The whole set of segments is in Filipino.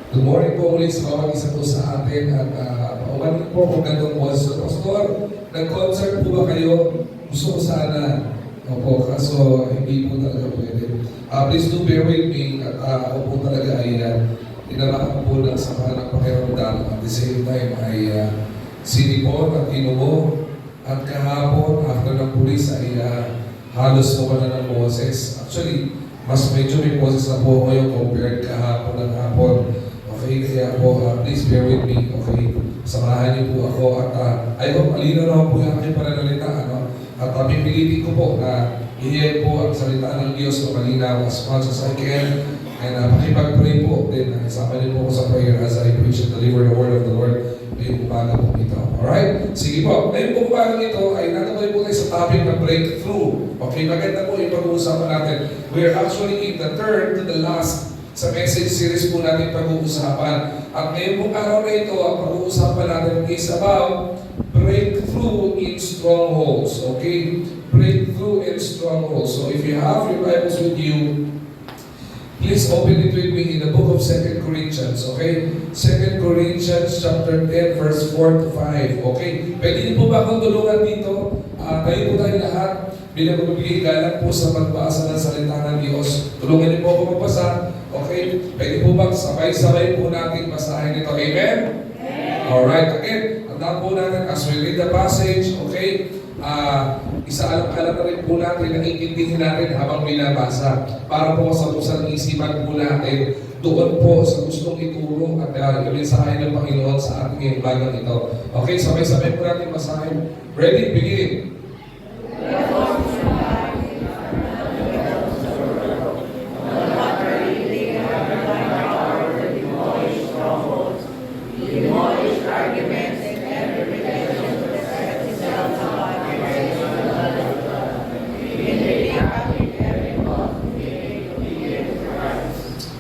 Good morning po ulit sa bawat isa po sa atin at paumanin po kung gandong boses. Pastor, nag-concert po ba kayo? Gusto ko sana. Opo, kaso hindi po talaga pwede. Please do bear with me at ako po talaga ay tinamakan po ng sama ng pakiramdam at the same time ay sinipon at inumo at kahapon after ng pulis ay halos nawala ng boses. Actually, mas medyo may boses na po ngayon compared kahapon ng hapon. Okay, kaya po, please bear with me, okay? Samahan niyo po ako at I hope alino naman po yung aking pananalita, ano? At pipilitin ko po na i-hear po ang salita ng Diyos na malinaw as much as I can. And pakipag-pray po din, isama niyo po ako sa prayer as I preach and deliver the word of the Lord ngayong umaga po ito. Alright? Sige po, ngayong po umaga ito ay natuloy po tayo sa topic na breakthrough. Okay, maganda po yung pag-uusapan natin. We are actually in the third to the last sa message series po natin pag-uusapan. At ngayon pong araw na ito, ang pag-uusapan natin is about breakthrough in strongholds. Okay? Breakthrough in strongholds. So if you have your Bibles with you, please open it with me in the book of 2 Corinthians. Okay? 2 Corinthians chapter 10 verse 4 to 5. Okay? Pwede niyo po ba akong tulungan dito? Tayo po tayo lahat bilang magbibigay galang po sa pagbasa ng salita ng Diyos. Tulungan niyo po ako magbasa. Okay? Pwede po bang sabay-sabay po natin basahin ito? Amen? Alright. Again, tandaan po natin as we read the passage, okay? Isaalang-alang na rin po natin na iintindihin natin habang binabasa para po sa pusang isipan po natin doon po sa gustong ituro at yung mensahe ng Panginoon sa ating ngayong bagang ito. Okay, sabay-sabay po natin basahin. Ready? Begin.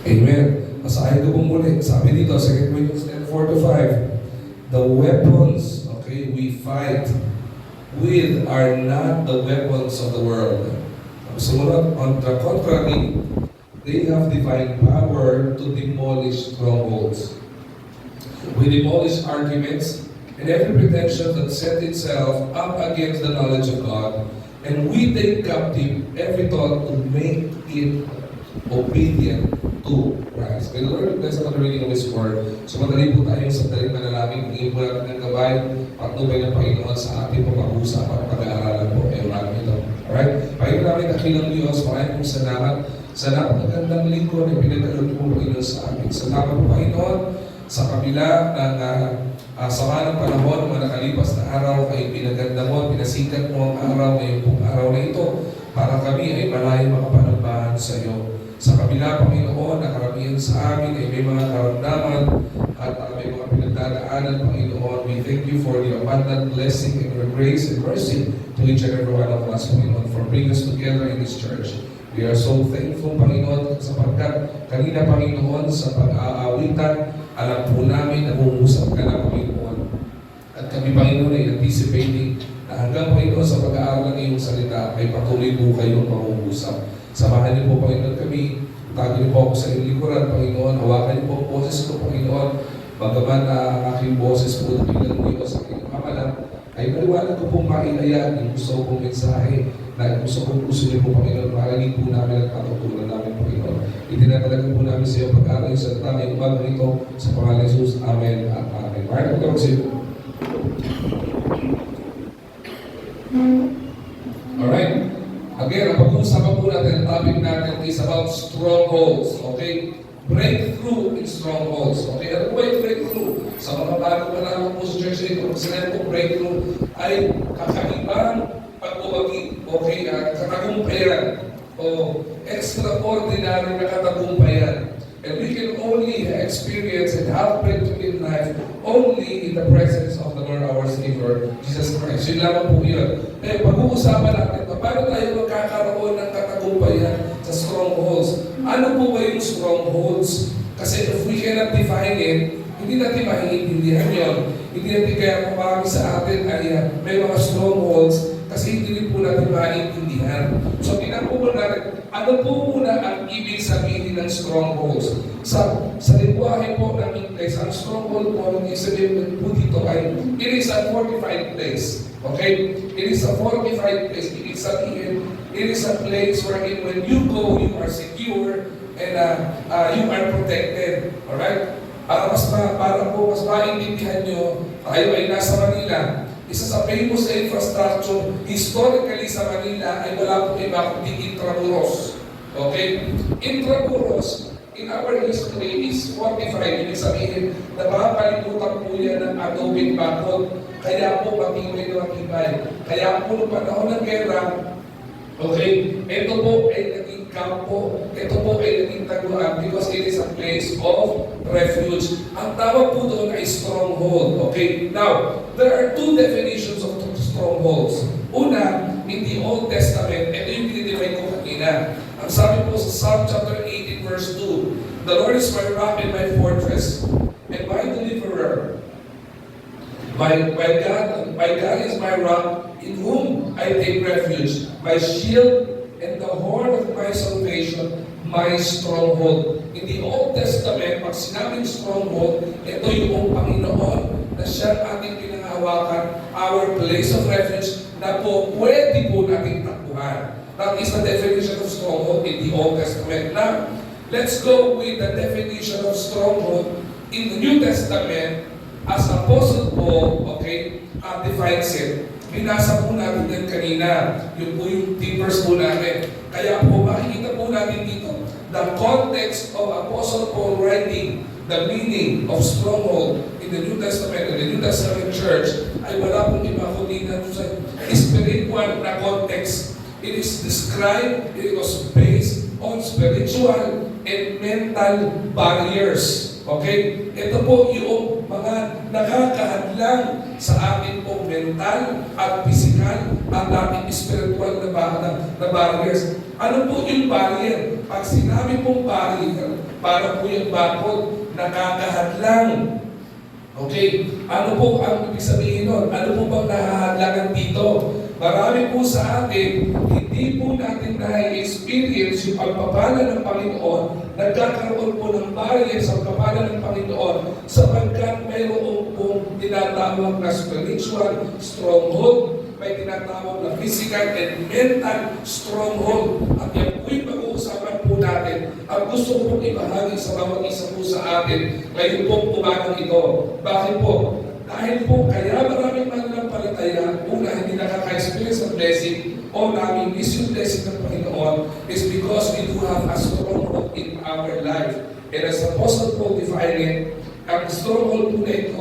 Amen. Masahin ko po muli. Sabi dito, 2 Corinthians 10, 4 to 5, the weapons, okay, we fight with are not the weapons of the world. Sumunod, on the contrary, they have divine power to demolish strongholds. We demolish arguments and every pretension that set itself up against the knowledge of God, and we take captive every thought to make it obedient to Christ. May the Lord bless the reading of His Word. So madali po tayong sandaling manalangin. Hingin po natin ng gabay, patnubay ng Panginoon sa ating pag-uusapan at pag-aaralan po ngayong araw ito. Alright? Panginoon namin, dakilang Diyos, maraming pong salamat sa napakagandang lingkod na pinagkalog po Panginoon sa amin. Salamat po Panginoon sa kabila ng sama ng panahon, mga nakalipas na araw ay pinaganda mo, pinasikat mo ang araw ngayong pong araw na ito para kami ay malayo makapanambahan sa iyo. Sa kabila, Panginoon, na karamihan sa amin ay may mga karamdaman at may mga pinagdadaanan, Panginoon. We thank you for the abundant blessing and your grace and mercy to each and every one of us, Panginoon, for bringing us together in this church. We are so thankful, Panginoon, sapagkat kanina, Panginoon, sa pag-aawitan, alam po namin na umusap ka na, Panginoon. At kami, Panginoon, ay anticipating na hanggang, Panginoon, sa pag-aaral ng iyong salita, ay patuloy po kayong mangungusap. Samahan niyo po, Panginoon, kami. Tago niyo po ako sa inyong likuran, Panginoon. Hawakan niyo po ang boses ko, Panginoon. Bagaman na ang aking boses po bilang Diyos sa aking kamalang, ay maliwanag ko pong mailayaan yung gusto kong mensahe na gusto niyo po, Panginoon. Marinig po namin at patutulan namin, Panginoon. Itinatalagan po namin sa iyo pag-aaral sa salita ngayong umaga nito sa pangalan ng Jesus. Amen at Amen. Maraming po sa iyo. Alright. Again, ang pag-uusapan po natin, ang topic natin is about strongholds. Okay? Breakthrough in strongholds. Okay? Ano po yung breakthrough? Sa mga bago pa naman po sa church nito, kung sinabi po breakthrough ay kakaibang pag-ubagi. Okay? Katagumpayan. O extraordinary na katagumpayan. And we can only experience and have breakthrough in life only in the presence of the Lord our Savior, Jesus Christ. Yun lamang po yun. Eh, pag-uusapan natin, paano tayo magkakaroon ng katagumpayan sa strongholds? Ano po ba yung strongholds? Kasi if we cannot define it, hindi natin maiintindihan yun. Hindi natin kaya kung marami sa atin ay may mga strongholds kasi hindi rin po natin maintindihan. So, tingnan po muna natin, ano po muna ang ibig sabihin ng strongholds? Sa lingwahe po ng English, ang stronghold po, ang ibig sabihin po dito ay, it is a fortified place. Okay? It is a fortified place. Ibig sabihin, it is a place wherein when you go, you are secure and you are protected. Alright? Para po mas maintindihan nyo, tayo ay nasa Manila. Isa sa famous infrastructure historically sa Manila ay wala pong iba kundi Intramuros. Okay? Intramuros, in our history, is fortified. Ibig sabihin, napapalibutan po yan ng adobing bakod. Kaya po matibay na matibay. Kaya po noong panahon ng gera, okay, ito po ay naging kampo, ito po ay naging taguan because it is a place of refuge. Ang tawag po doon ay stronghold. Okay, now, there are two definitions of strongholds. Una, in the Old Testament, ito yung dinidefine ko kanina. Ang sabi po sa Psalm chapter 18 verse 2, the Lord is my rock and my fortress, and my deliverer. My God is my rock, in whom I take refuge, my shield and the horn of my salvation, my stronghold. In the Old Testament, pag sinabing stronghold, ito yung Panginoon na siya ang ating pinangahawakan, our place of refuge, na po pwede po nating takbuhan. That is the definition of stronghold in the Old Testament. Now, let's go with the definition of stronghold in the New Testament as Apostle Paul, okay, defines it. Binasa po natin yan kanina. Yun po yung verse po natin. Kaya po makikita po natin dito the context of Apostle Paul writing the meaning of stronghold in the New Testament, in the New Testament church, ay wala pong iba kundi na sa spiritual na context. It is described, it was based on spiritual and mental barriers. Okay? Ito po yung mga nakakahadlang sa ating pong mental at physical at ating spiritual na barriers. Ano po yung barrier? Pag sinabi pong barrier, para po yung bakod, nakakahadlang. Okay? Ano po ang ibig sabihin nun? Ano po bang nakahadlangan dito? Marami po sa atin, hindi po natin na-experience yung pagpapala ng Panginoon, nagkakaroon po ng barrier sa pagpapala ng Panginoon sapagkat mayroon pong tinatawag na spiritual stronghold, may tinatawag na physical and mental stronghold. At yan po yung pag-uusapan po natin. Ang gusto ko pong ibahagi sa bawat isa po sa atin ngayon pong umagang ito. Bakit po? Dahil po kaya maraming mananampalataya, una hindi nakaka-experience ng blessing o nami-miss yung blessing ng Panginoon is because we do have a stronghold in our life. And as Apostle Paul defined it, ang stronghold po na ito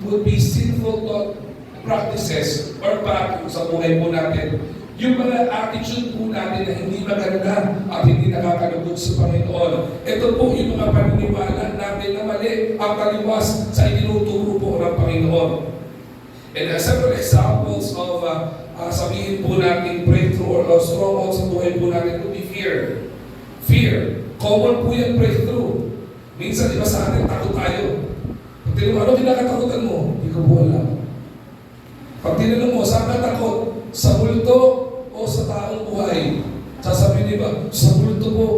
would be sinful thought practices or patterns sa buhay po natin. Yung mga attitude po natin na hindi maganda at hindi nakakalugod sa Panginoon. Ito po yung mga paniniwala natin na mali ang kaliwas sa itinuturo po ng Panginoon. And several examples of sabihin po natin breakthrough or stronghold sa buhay po natin would be fear. Fear. Common po yung breakthrough. Minsan, di ba sa atin, takot tayo. Pag tinanong, ano kinakatakutan mo? Hindi ko po alam. Pag tinanong mo, saan ka takot? Sa multo o sa taong buhay? Sasabihin di ba, sa multo po.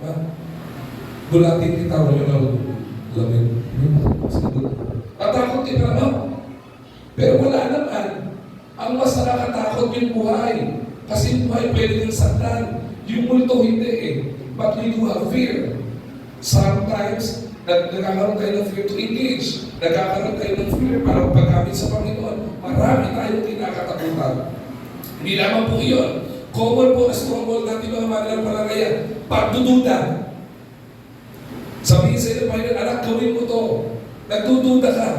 Ha? Gulatin kita, wala na lamin. Tatakot kita na. Pero wala naman. Ang mas nakakatakot yung buhay. Kasi yung buhay pwede yung saktan. Yung multo hindi eh. But we do have fear. Sometimes, nagkakaroon tayo ng fear to engage. Nagkakaroon tayo ng fear para pagkamit sa Panginoon. Marami tayong kinakatakutan. Hindi lamang po yun. Common po na stronghold natin mga mananampalataya. Pagdududa. Sabihin sa iyo, Panginoon, anak, gawin mo to. Nagdududa ka.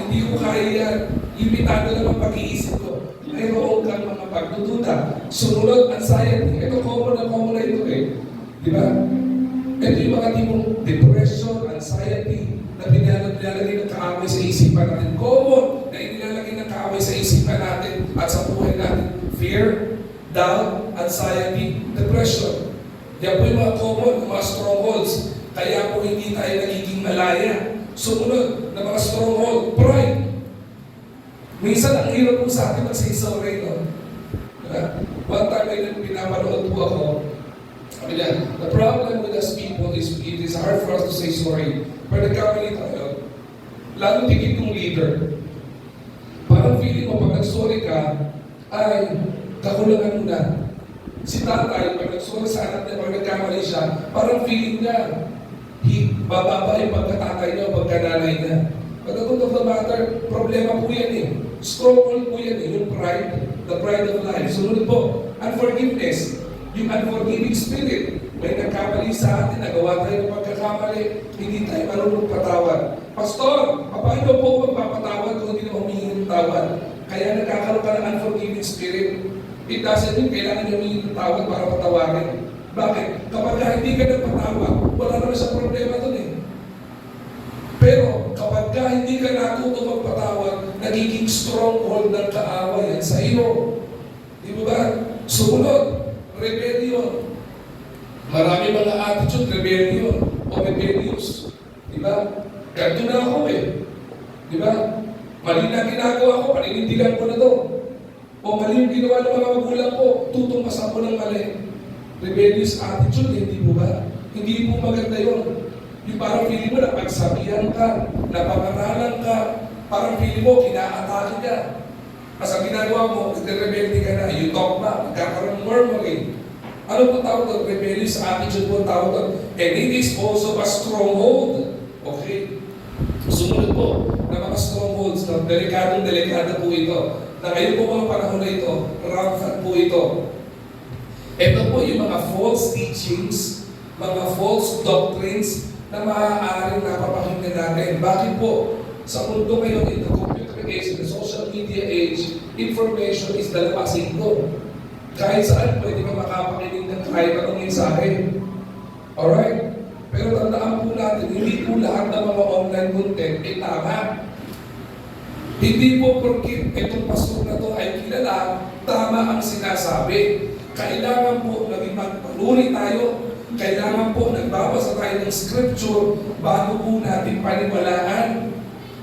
Hindi ko kaya yan. Limitado lang ang pag-iisip ko. Mayroon kang mga pagdududa. Sumunod, anxiety. Ito common na ito eh. Di ba? Ito yung mga tipong depression, anxiety, na nilalagay ng kaaway sa isipan natin. Common na inilalagay ng kaaway sa isipan natin at sa buhay natin. Fear, doubt, anxiety, depression. Yan po yung mga common, mga strongholds. Kaya po hindi tayo nagiging malaya. Sumunod na mga stronghold, pride. Minsan, ang hirap po sa atin mag-say sorry, no? One time ay pinapanood po ako, sabi niya, the problem with us people is it is hard for us to say sorry. Pero nagkamali tayo, lalo tigit ng leader. Parang feeling mo, pag nag-sorry ka, ay, kakulangan mo na. Si tatay, pag nag-sorry sa anak niya, pag nagkamali siya, parang feeling niya, bababa yung pagkatatay niya o pagkananay niya. But the truth of the matter, problema po yan eh. Stronghold po yan eh, yung pride, the pride of life. Sunod po, unforgiveness, yung unforgiving spirit. May nagkamali sa atin, nagawa tayo ng pagkakamali, hindi tayo marunong patawad. Pastor, paano po magpapatawad kung hindi na humingi ng tawad? Kaya nagkakaroon ka ng unforgiving spirit. It doesn't mean kailangan niya humingi ng tawad para patawarin. Bakit? Kapag hindi ka nagpatawad, wala naman sa problema dun eh. Pero kapag hindi ka natuto magpatawad, nagiging stronghold ng kaaway yan sa iyo. Di ba ba? Sumunod, rebellion. Marami mga attitude, rebellion o rebellious. Di ba? Ganto na ako eh. Di ba? Mali na ginagawa ko, paninindigan ko na to. O mali yung ginawa ng mga magulang ko, tutumpasan ko ng mali. Rebellious attitude, hindi po ba? Hindi po maganda yun. Yung parang feeling mo na pagsabihan ka, napangaralan ka, parang feeling mo, kinaatake ka. Kasi ang ginagawa mo, nagre-rebelde ka na, you talk back, nagkakaroon ng murmuring. Ano po tawag doon? Rebellious attitude po tawag doon. And it is also a stronghold. Okay? Sumunod po na mga strongholds, na delikado po ito. Na ngayon po mga panahon na ito, rampant po ito. Ito po yung mga false teachings, mga false doctrines, na maaaring napapakinggan natin. Bakit po? Sa mundo ngayon, in the computer age, in the social media age, information is dalawasin ko. Kahit saan pwede ka makapakinig ng kahit anong mensahe. Alright? Pero tandaan po natin, hindi po lahat ng mga online content ay tama. Hindi po porkit itong pastor na to ay kilala, tama ang sinasabi. Kailangan po naging magpanuri tayo. Kailangan po nagbabasa tayo ng scripture bago po natin paniwalaan.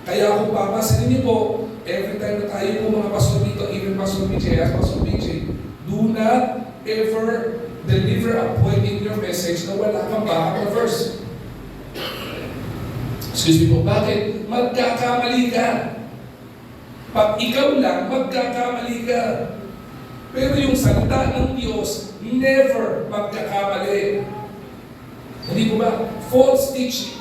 Kaya kung papasin niyo po, every time na tayo po mga pastor dito, even Pastor BJ, as Pastor BJ, do not ever deliver a point in your message na wala kang backup na verse. Excuse me po, bakit? Magkakamali ka. Pag ikaw lang, magkakamali ka. Pero yung salita ng Diyos, never magkakamali. Hindi po ba? False teaching.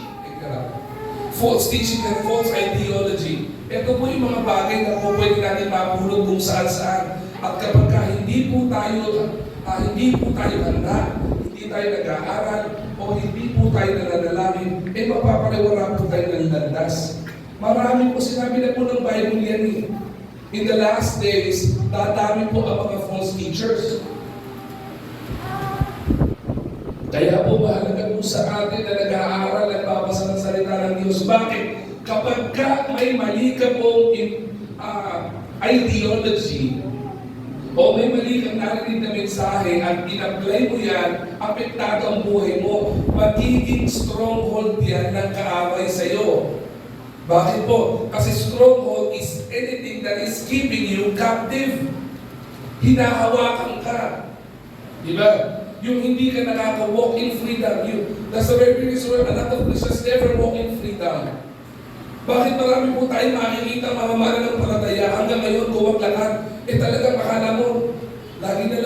False teaching and false ideology. Ito po yung mga bagay na po pwede natin mapulot kung saan-saan. At kapag hindi po tayo handa, hindi tayo nag-aaral, o hindi po tayo nananalangin, mapapaliwala po tayo ng landas. Marami po sinabi na po ng Bible yan eh. In the last days, dadami po ang mga false teachers. Kaya po mahalaga po sa atin na nag-aaral at babasa ng salita ng Diyos. Bakit? Kapag may mali ka pong ideology o may mali kang narinig na mensahe at in-apply mo yan, apektado ang buhay mo. Magiging stronghold yan ng kaaway sa iyo. Bakit po? Kasi stronghold is anything that is keeping you captive. Hinahawakan ka. Diba? Yung hindi ka nakaka-walk in freedom. That's the very reason why a lot of Christians never walk in freedom. Bakit marami po tayong makikita mga mananampalataya hanggang ngayon kuwag lahat? Talagang akala mo, lagi na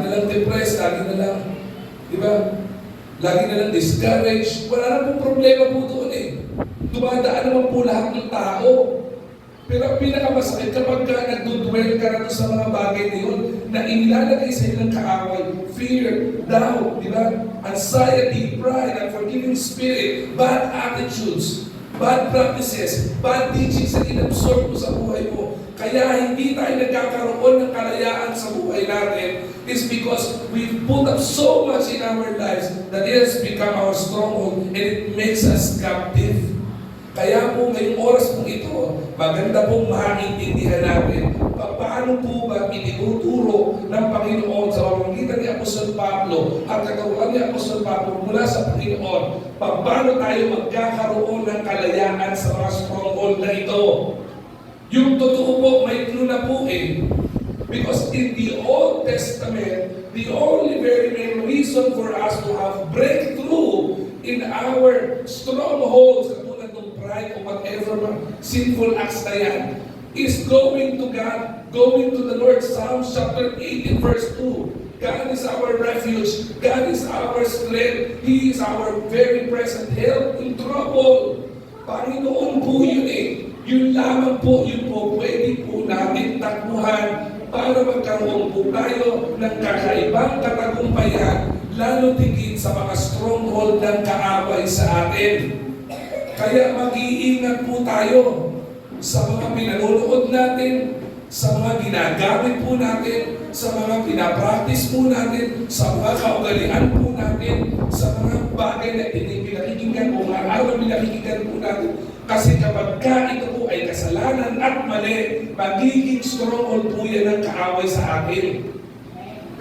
lang depressed, lagi na lang, di ba? Lagi na lang discouraged. Wala na pong problema po doon eh. Dumadaan naman po lahat ng tao. Pero ang pinakamasakit kapag nagdudwell ka na sa mga bagay na yun, na inilalagay sa ilang kaaway, fear, doubt, di ba? Anxiety, pride, unforgiving spirit, bad attitudes, bad practices, bad teachings na inabsorb mo sa buhay mo. Kaya hindi tayo nagkakaroon ng kalayaan sa buhay natin is because we've put up so much in our lives that it has become our stronghold and it makes us captive. Kaya po ngayong oras po ito, maganda pong maintindihan natin paano po ba itinuturo ng Panginoon sa pamamagitan ni Apostol Pablo at kagawaran ni Apostol Pablo mula sa Panginoon, paano tayo magkakaroon ng kalayaan sa mga stronghold na ito. Yung totoo po, may clue na po eh. Because in the Old Testament, the only very main reason for us to have breakthrough in our strongholds, katulad ng pride o whatever sinful acts na yan, is going to God, going to the Lord. Psalms chapter 18 verse 2. God is our refuge. God is our strength. He is our very present help in trouble. Panginoon po yun eh. Yun lamang po, yun po, pwede po natin takbuhan para magkaroon po tayo ng kakaibang katagumpayan, lalo tigit sa mga stronghold ng kaaway sa atin. Kaya mag-iingat po tayo sa mga pinanonood natin, sa mga ginagamit po natin, sa mga pinapractice po natin, sa mga kaugalian po natin, sa mga bagay na pinakikinggan o mga araw na pinakikinggan po natin. Kasi kapag ito po ay kasalanan at mali, magiging stronghold po yan ng kaaway sa atin.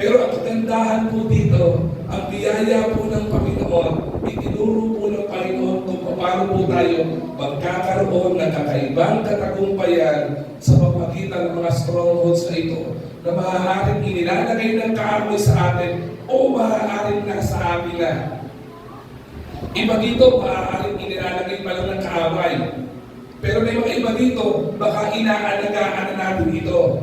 Pero ang kagandahan po dito, ang biyaya po ng Panginoon, itinuro po ng Panginoon kung paano po tayo magkakaroon ng kakaibang katagumpayan sa pamamagitan ng mga strongholds na ito na maaaring inilalagay ng kaaway sa atin o maaaring nasa atin na. Iba dito, maaaring inilalagay pa lang ng kaaway. Pero may mga iba dito, baka inaalagaan na natin ito.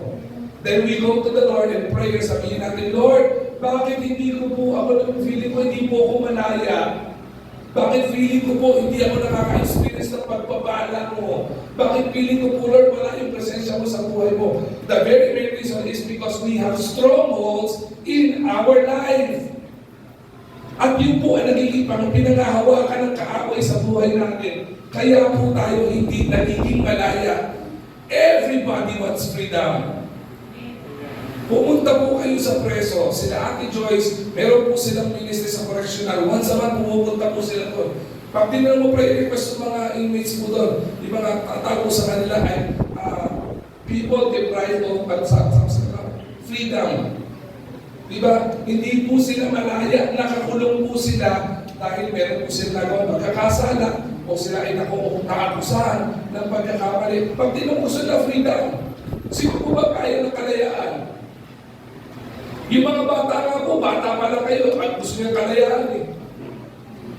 Then we go to the Lord and pray. Sabihin natin, Lord, bakit hindi ko po, feeling ko hindi po ako malaya? Bakit feeling ko po, hindi ako nakaka-experience ng pagpapala mo? Bakit feeling ko po, Lord, wala yung presensya mo sa buhay mo? The very main reason is because we have strongholds in our life. At yun po ang nagiging pinangahawakan ng kaaway sa buhay natin. Kaya po tayo hindi nagiging malaya. Everybody wants freedom. Pumunta po kayo sa preso. Sila Ate Joyce, meron po silang ministry sa correctional. Once a month, pumunta po sila doon. Pag tinanong mo prayer request ng mga inmates po doon, yung mga tatago sa kanila ay people deprived of freedom. Diba? Hindi po sila malaya, nakakulong po sila dahil meron po sila nagawa magkakasala o sila ay nakakusahan ng pagkakamali. Pag tinanong po sila freedom, sino po ba kaya ng kalayaan? Yung mga bata nga po, bata pa lang kayo at gusto niya kalayaan eh.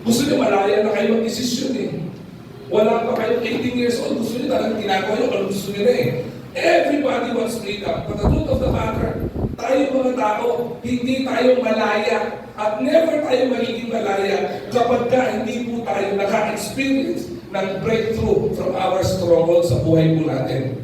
Gusto niya malaya na kayo mag-desisyon eh. Wala pa kayo 18 years old, gusto niya talagang ginagawa niyo kung gusto niya na eh. Everybody wants freedom. But the truth of the matter, tayo mga tao, hindi tayo malaya at never tayo magiging malaya kapag hindi po tayo naka-experience ng breakthrough from our stronghold sa buhay po natin.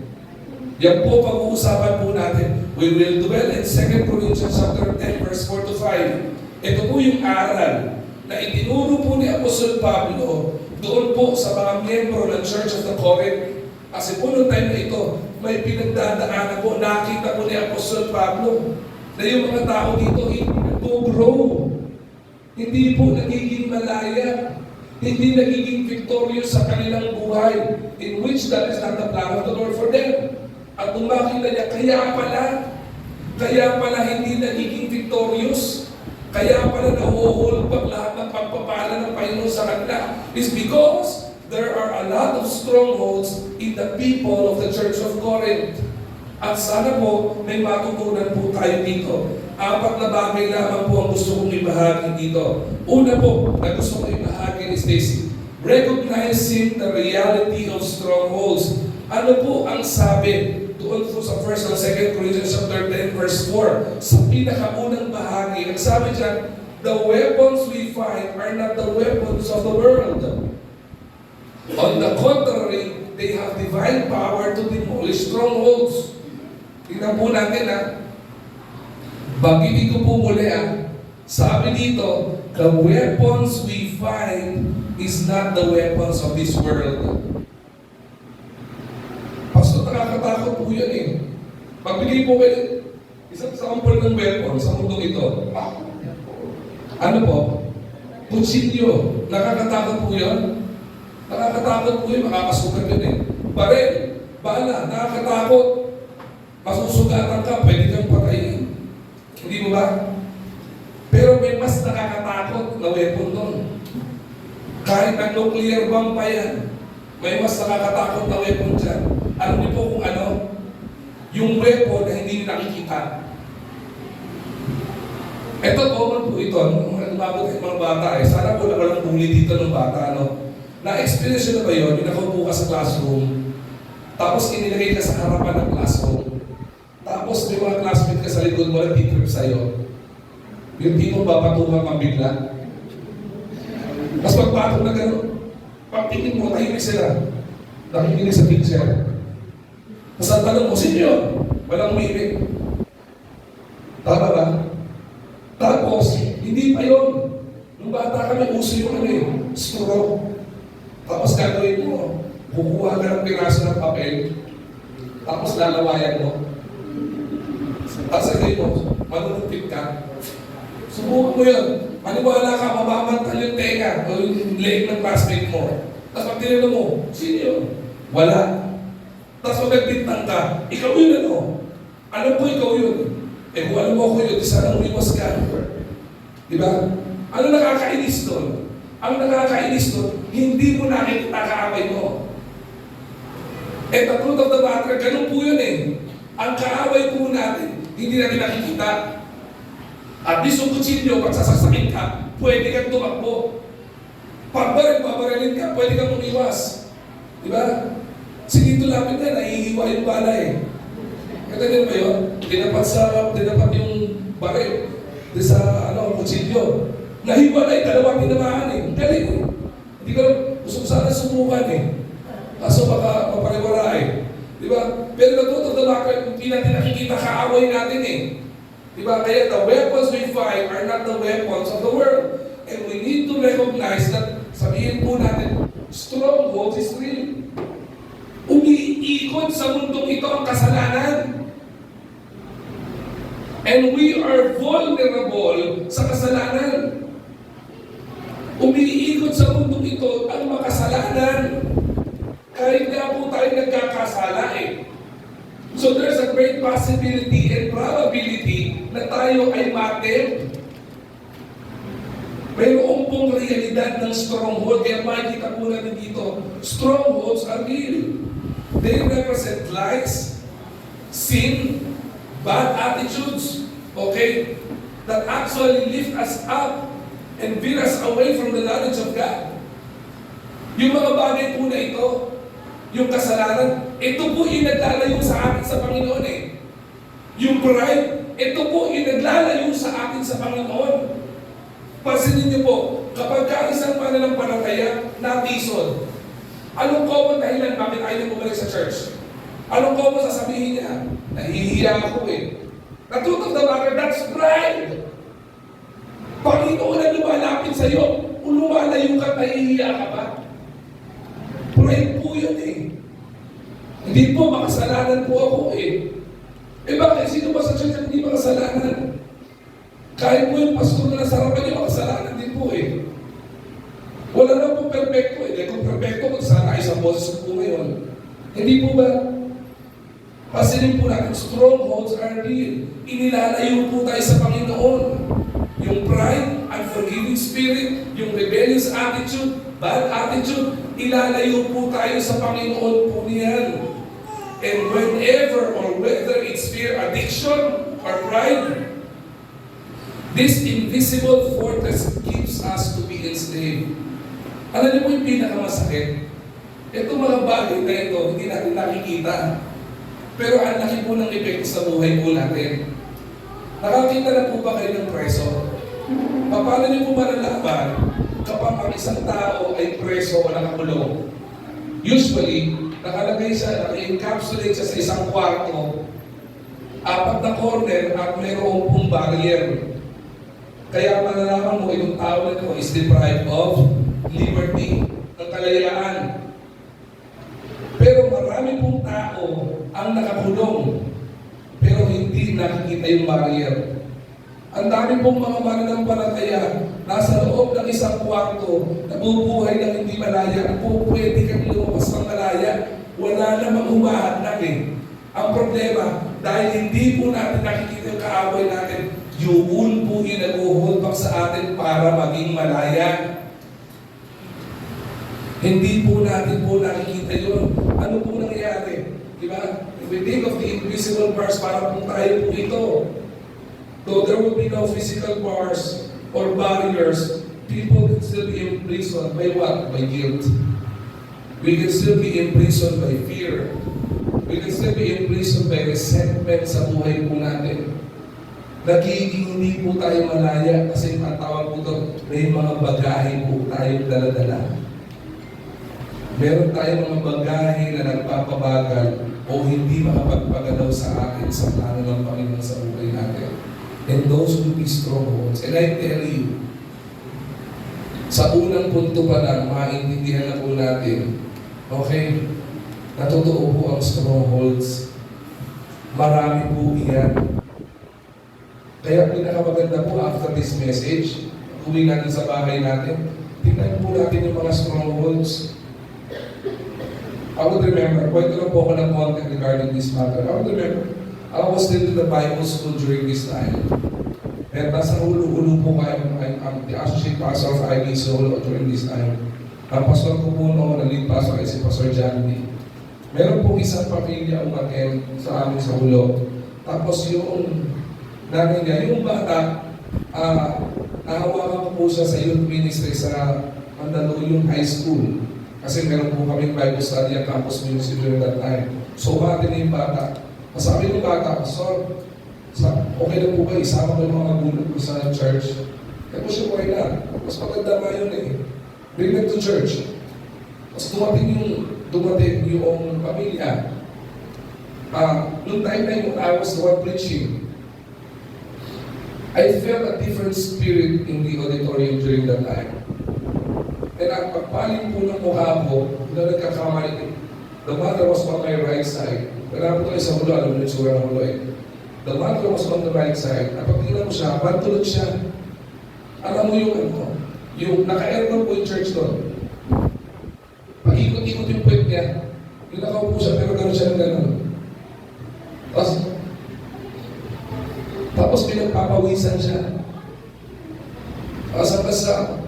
Yan po pag-uusapan po natin. We will dwell in 2 Corinthians chapter 10 verse 4 to 5. Ito po yung aral na itinuro po ni Apostol Pablo doon po sa mga miyembro ng Church of the Corinth. Kasi po noong time na ito, may pinagdadaanan po, nakita po ni Apostol Pablo na yung mga tao dito hindi nag-grow. Hindi po nagiging malaya. Hindi nagiging victorious sa kanilang buhay, in which that is not the plan of the Lord for them. At nung makita niya, kaya pala hindi nagiging victorious, kaya pala nahuhulpag lahat ng pagpapala ng Panginoon sa kanila, is because there are a lot of strongholds in the people of the Church of Corinth. At sana po, may matutunan po tayo dito. 4 na bagay lamang po ang gusto kong ibahagi dito. Una po, na gusto kong ibahagi is this: recognizing the reality of strongholds. Ano po ang sabi doon po sa 1 and 2 Corinthians chapter 10 verse 4? Sa pinakaunang bahagi, ang sabi dyan, the weapons we fight are not the weapons of the world. On the contrary, they have divine power to demolish strongholds. Tingnan po natin Bagitin ko po muli Sabi dito, the weapons we find is not the weapons of this world. Pastor, nakakatakot po yan eh. Pagbigay po kayo, isang sample ng weapon sa mundong ito. Ano po? Kutsilyo. Nakakatakot po yan. Nakakatakot po yun, makakasugat yun eh. Baril, bala, nakakatakot. Masusugatan ka, pwede kang patayin. Hindi mo ba? Pero may mas nakakatakot na weapon doon. Kahit ang nuclear bomb pa yan, may mas nakakatakot na weapon dyan. Alam niyo po kung ano? Yung weapon na hindi nakikita. Ito, common po ito. Lumabot yung mga bata eh. Sana po na walang bully dito ng bata, ano? Na-experience nyo na ba yun? Yung nakaupo ka sa classroom, tapos inilagay ka sa harapan ng classroom, tapos may mga classmate ka sa likod mo na titrip sa'yo. Yung tipong papatukan kang bigla. Tapos pagpatong na gano'n, pagtingin mo, tahimik sila. Nakikinig sa teacher. Tapos ang tanong mo, sino yun? Walang umibig. Tama ba? Tapos, hindi pa yun. Nung bata kami, uso yung straw. Tapos gagawin mo, kukuha ka ng piraso ng papel, tapos lalawayan mo. Tapos sabihin mo, manunupit ka. Subukan mo yun. Maniwala ka, mamamantal yung tenga o yung leg ng classmate mo. Tapos pag tinanong mo, sino yun? Wala. Tapos pag nagbintang ka, ikaw yun ano? Alam ko ikaw yun. Eh kung alam mo ako yun, sana umiwas ka. Diba? Ano nakakainis doon? Ang nakakainis doon, hindi mo nakikita kaaway mo. Eh, the truth of the matter, ganun po yun eh. Ang kaaway po natin, hindi natin nakikita. At least yung kutsilyo, pag sasaksakin ka, pwede kang tumakbo. Pabarilin ka, pwede kang umiwas. Diba? Sige, ito lapit na, nahihiwa yung bala eh. Kaya ba yun? Dinapat yung baril sa kutsilyo. Nahiwalay, dalawang tinamaan eh. Galing eh. Hindi ko gusto sana subukan eh. Kaso baka mapariwara eh. Diba? Pero natuto the matter, hindi natin nakikita kaaway natin eh. Diba? Kaya the weapons we fight are not the weapons of the world. And we need to recognize that, sabihin po natin, strongholds is real. Umiikot sa mundong ito ang kasalanan. And we are vulnerable sa kasalanan. Umiikot sa mundong ito ang makasalanan. Kahit nga po tayo nagkakasala eh. So there's a great possibility and probability na tayo ay matempt. Mayroon pong realidad ng stronghold. Kaya makikita po natin dito, strongholds are real. They represent lies, sin, bad attitudes, okay, that actually lift us up and veer us away from the knowledge of God. Yung mga bagay po na ito, yung kasalanan, ito po inaglalayo sa atin sa Panginoon eh. Yung pride, ito po inaglalayo sa atin sa Panginoon. Pansinin niyo po, kapag isang pananampalataya natisod, anong common dahilan bakit ayaw na bumalik sa church? Anong common sasabihin niya? Nahihiya ako eh. Natutok na bakit? That's pride. Panginoon na lumalapit sa iyo, lumalayo ka, nahihiya ka ba? Pride po yun eh. Hindi po, makasalanan po ako eh. Eh bakit? Sino ba sa church na hindi makasalanan? Kahit po yung pastor na nasa harapan niyo, makasalanan din po eh. Wala na po perfecto eh. Kung perfecto, kung sana isang boses po ngayon. Hindi po ba? Pansinin po natin, strongholds are real. Inilalayo po tayo sa Panginoon. Yung pride, unforgiving spirit, yung rebellious attitude, bad attitude, ilalayo po tayo sa Panginoon po niyan. And whenever or whether it's fear, addiction, or pride, this invisible fortress keeps us to be enslaved. Alam niyo po yung pinakamasakit? Itong mga bagay na ito, hindi natin nakikita. Pero ang laki po ng epekto sa buhay po natin. Nakakita na po ba kayo ng preso? Paano niyo po malalaman kapag ang isang tao ay preso o nakakulong? Usually, nakalagay siya, naka-encapsulate siya sa isang kwarto, 4 na corner at mayroong pong barrier. Kaya malalaman mo, itong tao na ito is deprived of liberty, ng kalayaan. Pero marami pong tao ang nakakulong, pero hindi nakikita yung barrier. Ang dami pong mga mananampalataya, nasa loob ng isang kwarto, nabubuhay ng hindi malaya, po pwede kang lumabas ng malaya, wala namang humahadlang eh. Ang problema, dahil hindi po natin nakikita yung kaaway natin, yun po yung nag-uholpak sa atin para maging malaya. Hindi po natin po nakikita yun. Ano po nangyayari? Diba? If we think of the invisible bars, para po tayo po ito. Though there will be no physical bars or barriers, people can still be imprisoned by what? By guilt. We can still be imprisoned by fear. We can still be imprisoned by resentment sa buhay po natin. Nagiging hindi po tayo malaya kasi ang tawag po ito, may mga bagahe po tayong daladala. Meron tayong mga bagahe na nagpapabagal o hindi makapagpagalaw sa akin sa plano ng Panginoon sa buhay natin. And those will be strongholds. And I tell you, sa unang punto pa lang, maintindihan na po natin, okay, na totoo po ang strongholds. Marami po iyan. Kaya pinakamaganda po after this message, uwi natin sa bahay natin, tingnan po natin yung mga strongholds. I would remember, kwento lang po ako ng konti regarding this matter. I would remember, I was still in the Bible school during this time. And nasa ulo-ulo po kayo, I'm the associate pastor of IB Solo during this time. Ang pastor ko po noon, ang lead pastor ay si Pastor John D. Meron po isang pamilya umaten sa amin sa ulo. Tapos yung nanay niya, yung bata, nahawakan ko po siya sa youth ministry sa Mandaluyong High School. Kasi meron po kaming Bible study at campus ministry during that time. So, umatin na yung bata. Masabi ng bata, Pastor, okay na po ba isama ko yung mga magulang ko sa church? Kaya po siya, okay lang. Mas maganda nga yun eh. Bring them to church. Mas dumating yung pamilya. Noong time na yung I was the one preaching, I felt a different spirit in the auditorium during that time. And ang pagpaling po ng mukha ko, na nagkakamali, the mother was on my right side. Kaya po tayo sa hulo, alam mo yung sura ng hulo eh. The mother was on the right side. Kapag tingnan mo siya, bantulog siya. Alam mo yung naka-aircon po yung church doon. Pag-ikot-ikot yung puwet niya, yung nakaupo siya, pero gano'n siya ng gano'n. Tapos pinagpapawisan siya. Basta,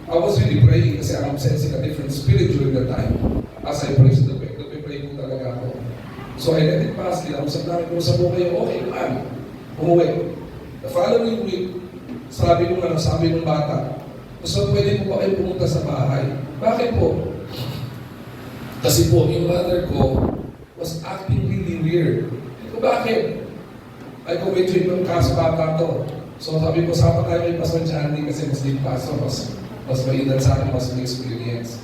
I was really praying kasi I'm sensing a different spirit during that time. As I praise the Lord, nagpipray po talaga ako. So I let it pass, kinausap namin kung sa buhay, okay naman. Umuwi. The following week, sabi ng bata, so pwede po ba kayo pumunta sa bahay? Bakit po? Kasi po, yung mother ko was acting really weird. Bakit? Ay, kung may treatment ka sa bata to. So sabi ko, sama tayo kay Pastor Chandy kasi mas lead pastor, mas mailan sa akin, mas may experience.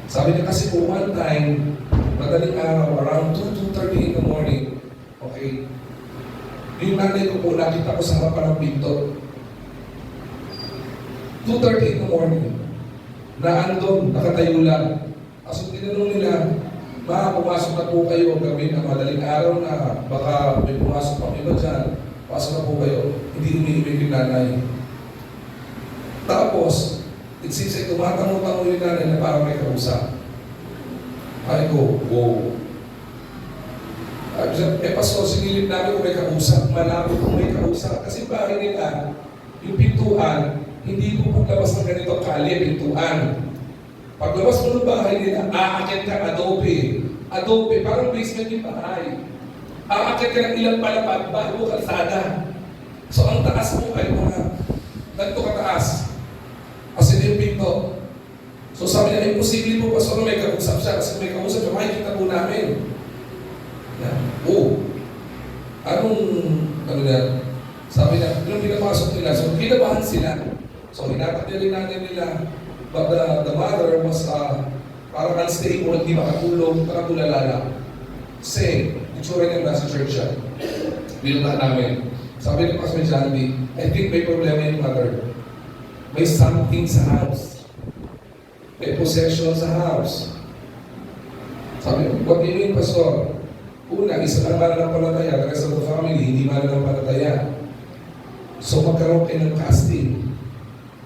Sabi niya kasi po one time, madaling araw, around 2:30 in the morning, okay, yung nanay ko po, nakita ko sa harapan ng pinto. 2:30 in the morning, na andun, nakatayo lang. As tinanong nila, pumasok na po kayo gabi na madaling araw na baka may pumasok pang iba dyan, pasok na po kayo. Hindi umiimig yung nanay. Tapos, it seems like tumatango-tango yung nanay na parang may kausap. Ay ko, wow. Pastor, sinilip namin kung may kausap. Malapit kung may kausap. Kasi bahay nila, yung pintuan, hindi po paglabas ng ganito kalye, pintuan. Paglabas mo ng bahay nila, aakit ka adobe. Adobe, parang basement yung bahay. Aakit ka ng ilang palapag bago kalsada. So ang taas mo ay mga ganito kataas. Kasi ito yung pinto. So sabi niya, imposible po pastor, may kausap siya. Kasi may kausap siya, makikita po namin. Yan. Oh. Ano yan? Sabi niya, yung pinapasok nila, so kinabahan sila. So hinapagdali natin nila. But the mother was parang unstable, hindi makatulog, nakatulala lang. Kasi, itsura niya nasa church siya. Binunta namin. Sabi ni Pastor Jandy, I think may problema yung mother. May something sa house. May possession sa house. Sabi, what do you mean, Pastor? Una, isa lang mananampalataya, the rest of the family, hindi mananampalataya. So magkaroon kayo ng casting.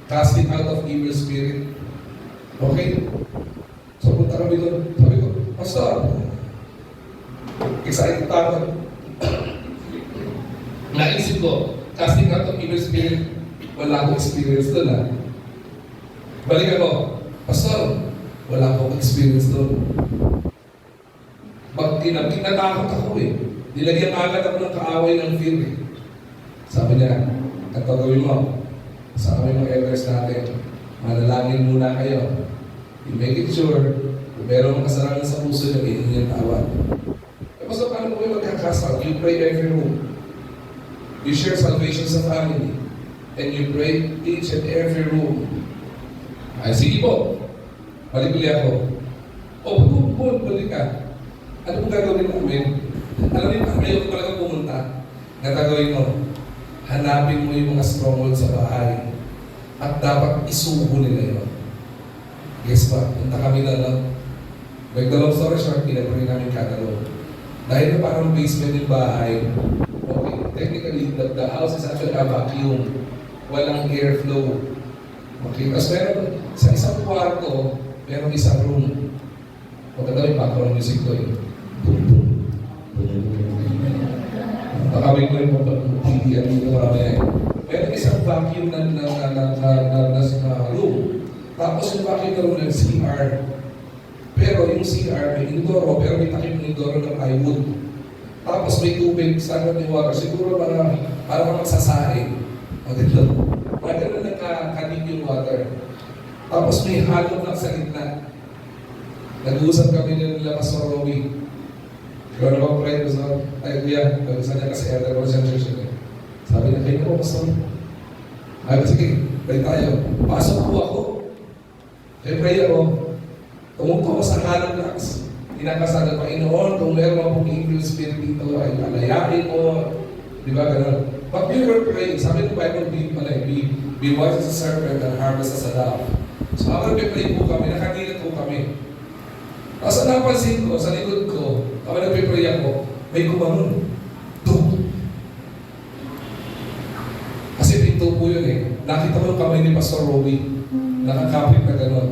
Casting out of evil spirit. Okay? So punta kami doon. Sabi ko, Pastor, excited ako. Naisip ko, casting out of evil spirit, wala akong experience doon ha. Balik ako, Pastor, wala akong experience doon. natakot ako eh. Nilagyan agad ako ng kaaway ng fear eh. Sabi niya, ang gagawin mo, sa aming mga elders natin, manalangin muna kayo. You make it sure, kung meron kasalanan sa puso niyo, hindi niya tawad. Tapos paano mo kayo magkakasal? You pray every room. You share salvation sa family. And you pray each and every room. Ay, sige po. Balik-uli ako. Balik ka. Ano po gagawin namin? Alam niyo, ayaw ko talaga pumunta. Natagawin mo, hanapin mo yung mga stronghold sa bahay. At dapat isuko nila yun. Guess what? Punta kami na lang. Like the long story short, pinag-pray namin kada room. Dahil na parang basement yung bahay, okay, technically, the house is actually a vacuum. Walang airflow. Okay, tapos meron, sa isang kwarto, meron isang room. Maganda yung background music ko eh. Pakawin ko yung pag-PDM dito mamaya eh. Meron isang vacuum na room. Tapos yung vacuum na room ng CR. Pero yung CR may inodoro, pero may takip ng inodoro ng plywood. Tapos may tubig, standard yung water. Siguro parang magsasahe. Maganda. Maganda nagka-kadip yung water. Tapos may halong lang sa gitna. Nag-uusap kami nila Pastor Rowie. Kaya naman pray ko sa ay kuya, nag-uusap niya kasi elder ko siya church niya. Sabi niya, kayo ko, Pastor. Ay, sige, pray tayo. Pasok po ako. Kaya pray ako. Tumuto ko sa halong lakas. Kinakasal ng Panginoon, kung meron akong evil spirit dito, ay palayain mo. Di ba, gano'n? But we were praying, sabi ng Bible, be wise as a serpent and harmless as a dove. So habang nagpipray po kami, nakadilat po kami. Tapos napansin ko, sa likod ko, kapag nagpipray ako, may kumanon. Tuk! Kasi pinto po yun eh. Nakita mo yung kamay ni Pastor Rowie. Nakakapit na gano'n.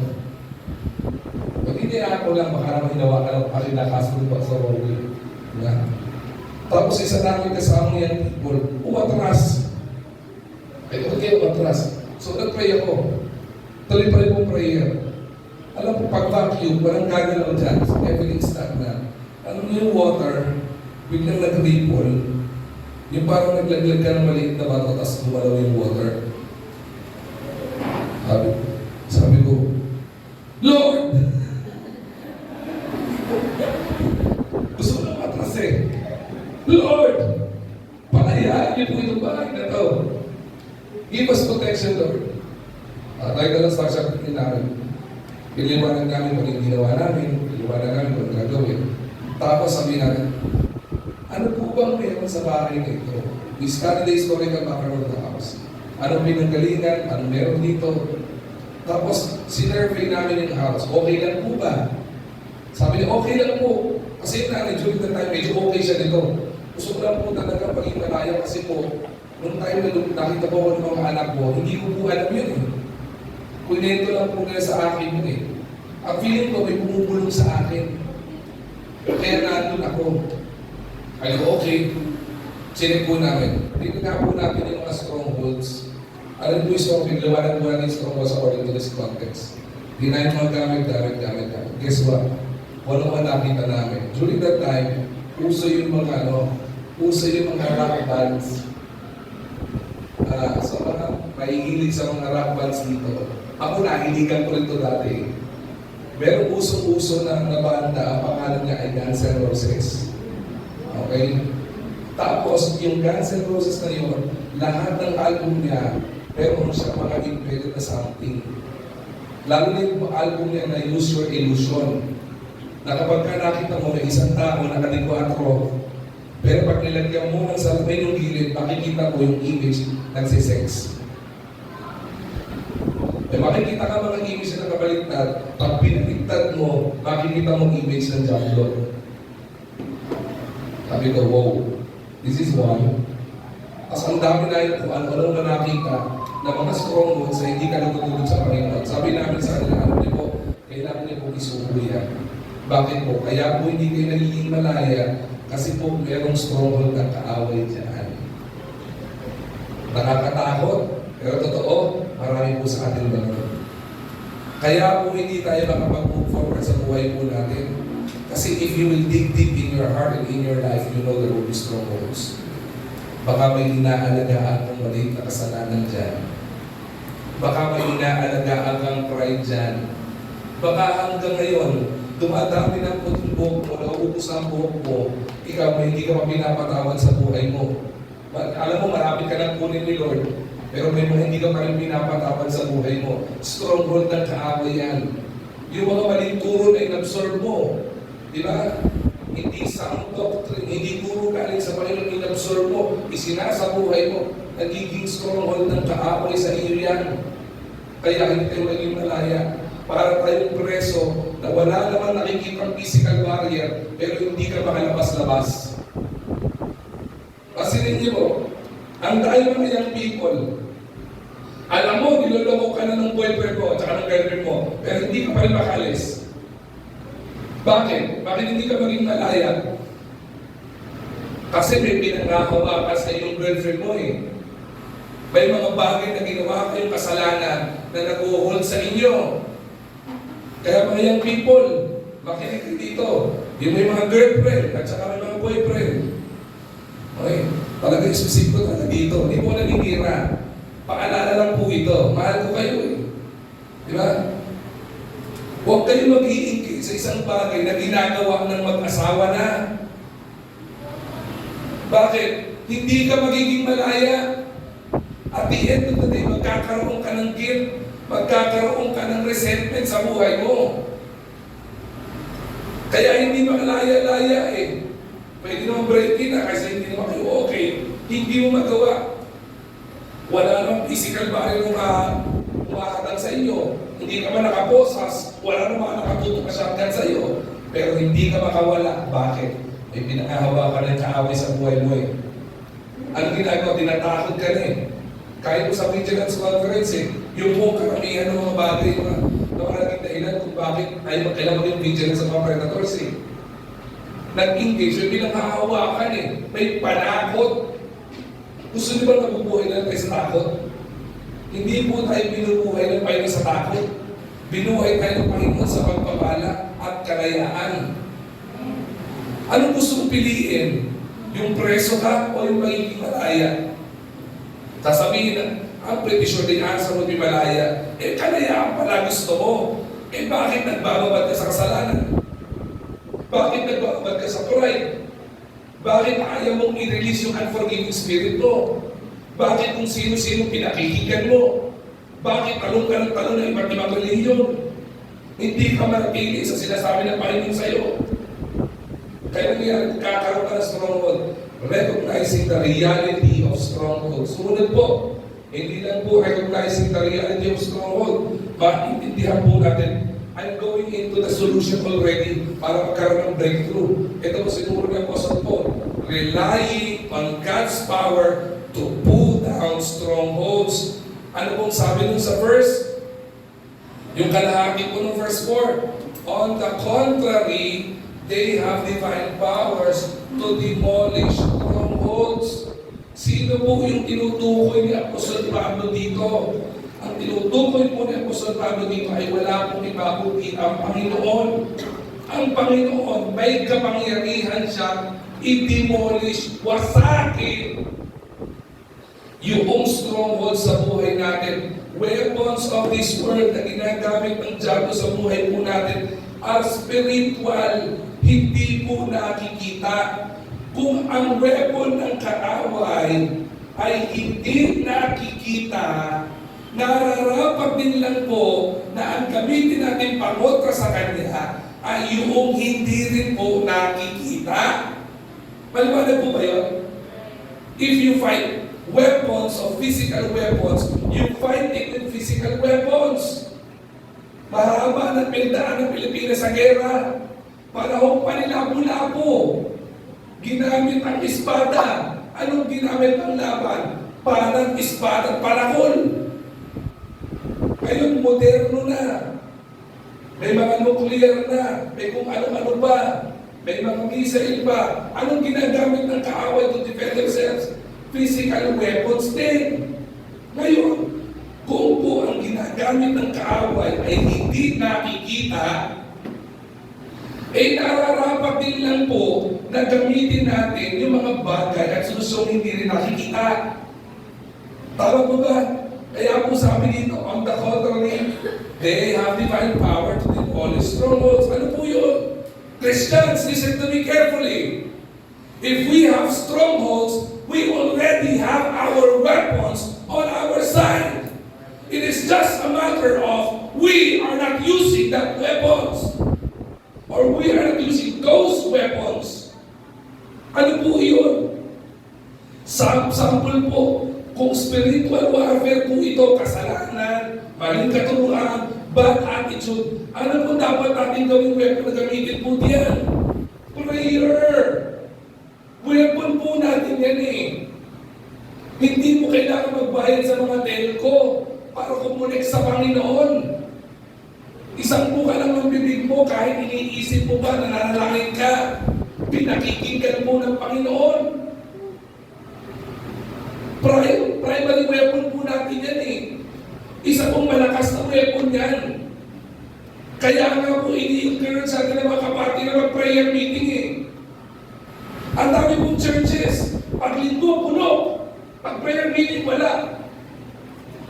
Pag hindi ako lang, baka naman hinawa ka lang pakinakaso ni Pastor Rowie. Yeah. Tapos isa namin kasama yan people, umatras. Ay, okay, umatras. So, nag-pray ako. Tuloy pa rin mong prayer. Alam po, pag vacuum, walang gagalaw dyan. So, everything stagnant. Alam niyo yung water, biglang nag-ripple. Yung parang naglaglag ka ng maliit na bato, tapos gumalaw yung water. Sabi ko, Lord! Gusto ko na matras eh. Lord! Palayaan niyo po itong bahay na ito. Give us protection, Lord. Tayo na lang sa sabihin namin. Iliwanag namin kung yung ginawa namin, iliwanag namin kung gagawin. Tapos sabihin natin, ano po bang meron sa bahay na ito? We study the historical background of the house. Anong pinanggalingan? Anong meron dito? Tapos, sinurvey namin yung house. Okay lang po ba? Sabi niya, okay lang po. Kasi namin, during the time, medyo okay siya nito. Gusto ko lang po talaga paging malaya kasi po, nung time na nakita ko ng mga anak ko, hindi ko po alam yun eh. Kunento lang po nila sa akin yun eh. Ang feeling ko, may bumubulong sa akin. Kaya nandun ako. Ay, okay. Sinig po namin. Tingnan po natin yung mga strongholds. Alam po yung stronghold, liwanag po natin yung strongholds according to this context. Di na yung mga gamit. Guess what? Walang mga nakita namin. During that time, uso yung mga rock bands. So, mahihilig sa mga rock bands dito. Ako nahiligan ko rin ito dati. Pero usong-uso na banda, ang pangalan niya ay Guns N' Roses. Okay? Tapos, yung Guns N' Roses na yun, lahat ng album niya, meron siya mga embedded na something. Lalo na yung album niya na Use Your Illusion. Na kapag ka nakita mo may isang tao na nakaligwatro, pero pag nilagyan mo ng salpay ng gilid, makikita mo yung image ng sex. Eh, makikita ka mga image na nakabaliktad, pag pinaliktad mo, makikita mo image ng jamblo. Sabi ko, wow, this is one. As ang dami na yun kung ano na nakita na mga strongholds na hindi ka natutulog sa Panginoon. Sabi namin sa kanila, ano niyo po, kailangan niyo po isuko yan. Bakit po? Kaya po hindi kayo nagiging malaya kasi po merong stronghold ng kaaway dyan. Nakakatakot, pero totoo, marami po sa atin ba? Kaya po hindi tayo makapag-move forward sa buhay po natin. Kasi if you will dig deep in your heart and in your life, you know there will be strongholds. Baka may inaalagaan kang maliit na kasalanan dyan. Baka may inaalagaan kang pride dyan. Baka hanggang ngayon, dumadami ng buhok mo, nauubos ang buhok mo, ikaw may hindi ka pa pinapatawad sa buhay mo. Alam mo, marami ka nang kunin ni Lord, pero may mga hindi ka pa rin pinapatawad sa buhay mo. Stronghold ng kaaway yan. Yung mga maling turo na in-absorb mo, di ba? Hindi sound doctrine, hindi turo galing sa Panginoon in-absorb mo, isinasa buhay mo, nagiging stronghold ng kaaway sa iyo yan. Kaya hindi tayo maging malaya. Para tayong preso na wala naman nakikitang physical barrier, pero hindi ka makalabas-labas. Kasi ninyo, ang dahil mga young people, alam mo, niloloko ka na ng boyfriend mo at saka ng girlfriend mo, pero hindi ka pa rin makalis. Bakit? Bakit hindi ka maging malaya? Kasi may pinangahawa ka sa iyong girlfriend mo eh. May mga bagay na ginawa kayong kasalanan na nag-hold sa inyo. Kaya mga young people, makinig ka dito. Yung may mga girlfriend at saka may mga boyfriend. Okay? Talaga isipsip ko talaga dito. Hindi po naninira. Paalala lang po ito. Mahal ko kayo eh. Di ba? Huwag kayo mag-iingkit sa isang bagay na ginagawa ng mag-asawa na. Bakit? Hindi ka magiging malaya. At the end of the day, magkakaroon ka ng guilt. Magkakaroon ka ng resentment sa buhay mo. Kaya hindi makalaya-laya eh. Pwede naman break-in na kasi hindi naman kayo okay. Hindi mo magawa. Wala namang physical barrier umakatang sa iyo. Hindi ka man nakaposas. Wala namang nakatutok ka shotgun sa iyo. Pero hindi ka makawala. Bakit? May pinakahawa ka ng kaaway sa buhay mo eh. Ano ginagawa? Tinatakot ka na eh. Kahit mo sa vigilance conference eh, yung buong karamihan ng mga bagay na mga naging dahilan kung bakit ay kailangan yung vigilance sa mga predators eh. Nag-engage, yung pinanghahawakan eh. May panakot. Gusto niyo ba nabubuhay lang tayo sa takot? Hindi po tayo binubuhay ng Panginoon sa takot. Binuhay tayo ng Panginoon sa pagpapala at kalayaan. Anong gusto mong piliin? Yung preso ka o yung magiging malaya? Sasabihin na, ang pretty sure the answer would be malaya. Eh, kalayaan pala gusto mo. Eh, bakit nagbababad ka sa kasalanan? Bakit nagbababad ka sa pride? Bakit ayaw mong i-release yung unforgiving spirit mo? Bakit kung sino-sino pinakikinggan mo? Bakit talong ka ng talong na iba't ibang reliyon? Hindi ka marapili sa sinasabi ng Panginoon sa'yo. Kaya nangyari, kakaroon ka ng stronghold. Recognizing the reality of stronghold. Sumunod po, hindi lang po recognizing the reality of stronghold, maintindihan po natin, I'm going into the solution already para magkaroon ng breakthrough. Ito po sinuro ng Apostle Paul, relying on God's power to pull down strongholds. Ano pong sabi nun sa verse? Yung kalahati po ng verse 4. On the contrary, they have divine powers to demolish strongholds. Sino po yung tinutukoy ni Apostol Pablo dito? Ang tinutukoy po ni Apostol Pablo dito ay wala pong iba kundi ang Panginoon. Ang Panginoon, may kapangyarihan siya i-demolish, wasakin yung stronghold sa buhay natin. Weapons of this world na ginagamit ng diablo sa buhay po natin are spiritual, hindi po nakikita. Kung ang weapon ng kaaway ay hindi nakikita, nararapat din lang po na ang gamitin natin pangontra sa kanya ay yung hindi rin po nakikita. Maliwanag po ba yun? If you fight weapons of physical weapons, you fight it with physical weapons. Mahaba ng pildaan ng Pilipinas sa gera. Panahong panilabo-labo. Ginamit ang espada. Anong ginamit ang laban? Parang espada at parakol. Ngayon, moderno na. May mga nuclear na. May kung ano-ano ba. May mga missile pa. Anong ginagamit ng kaaway to defend themselves? Physical weapons din. Ngayon, kung po ang ginagamit ng kaaway ay hindi nakikita, Eh nararapat din lang po na gamitin natin yung mga bagay at solusyon hindi rin nakikita. Tama po ba? Kaya po sabi dito, on the contrary, they have divine power to demolish strongholds. Ano po yun? Christians, listen to me carefully. If we have strongholds, we already have our weapons on our side. It is just a matter of we are not using that weapons. Or we are not using those weapons. Ano po yun? Sample po, kung spiritual warfare po ito, kasalanan, maling katuruan, bad attitude, ano po dapat natin gawing weapon na gamitin po diyan? Prayer! Weapon po natin yan eh. Hindi mo kailangan magbayad sa mga telco para kumunik sa Panginoon. Isang buka lang ng bibig mo kahit iniisip mo ba na nananalangin ka, pinakikinggan mo ng Panginoon. Primary weapon po natin yan eh. Isa pong malakas na weapon yan. Kaya nga po ini-encourage sa atin ng mga kapatid na mag-prayer meeting eh. Ang dami pong churches, pag linggo, puno. Pag prayer meeting, wala.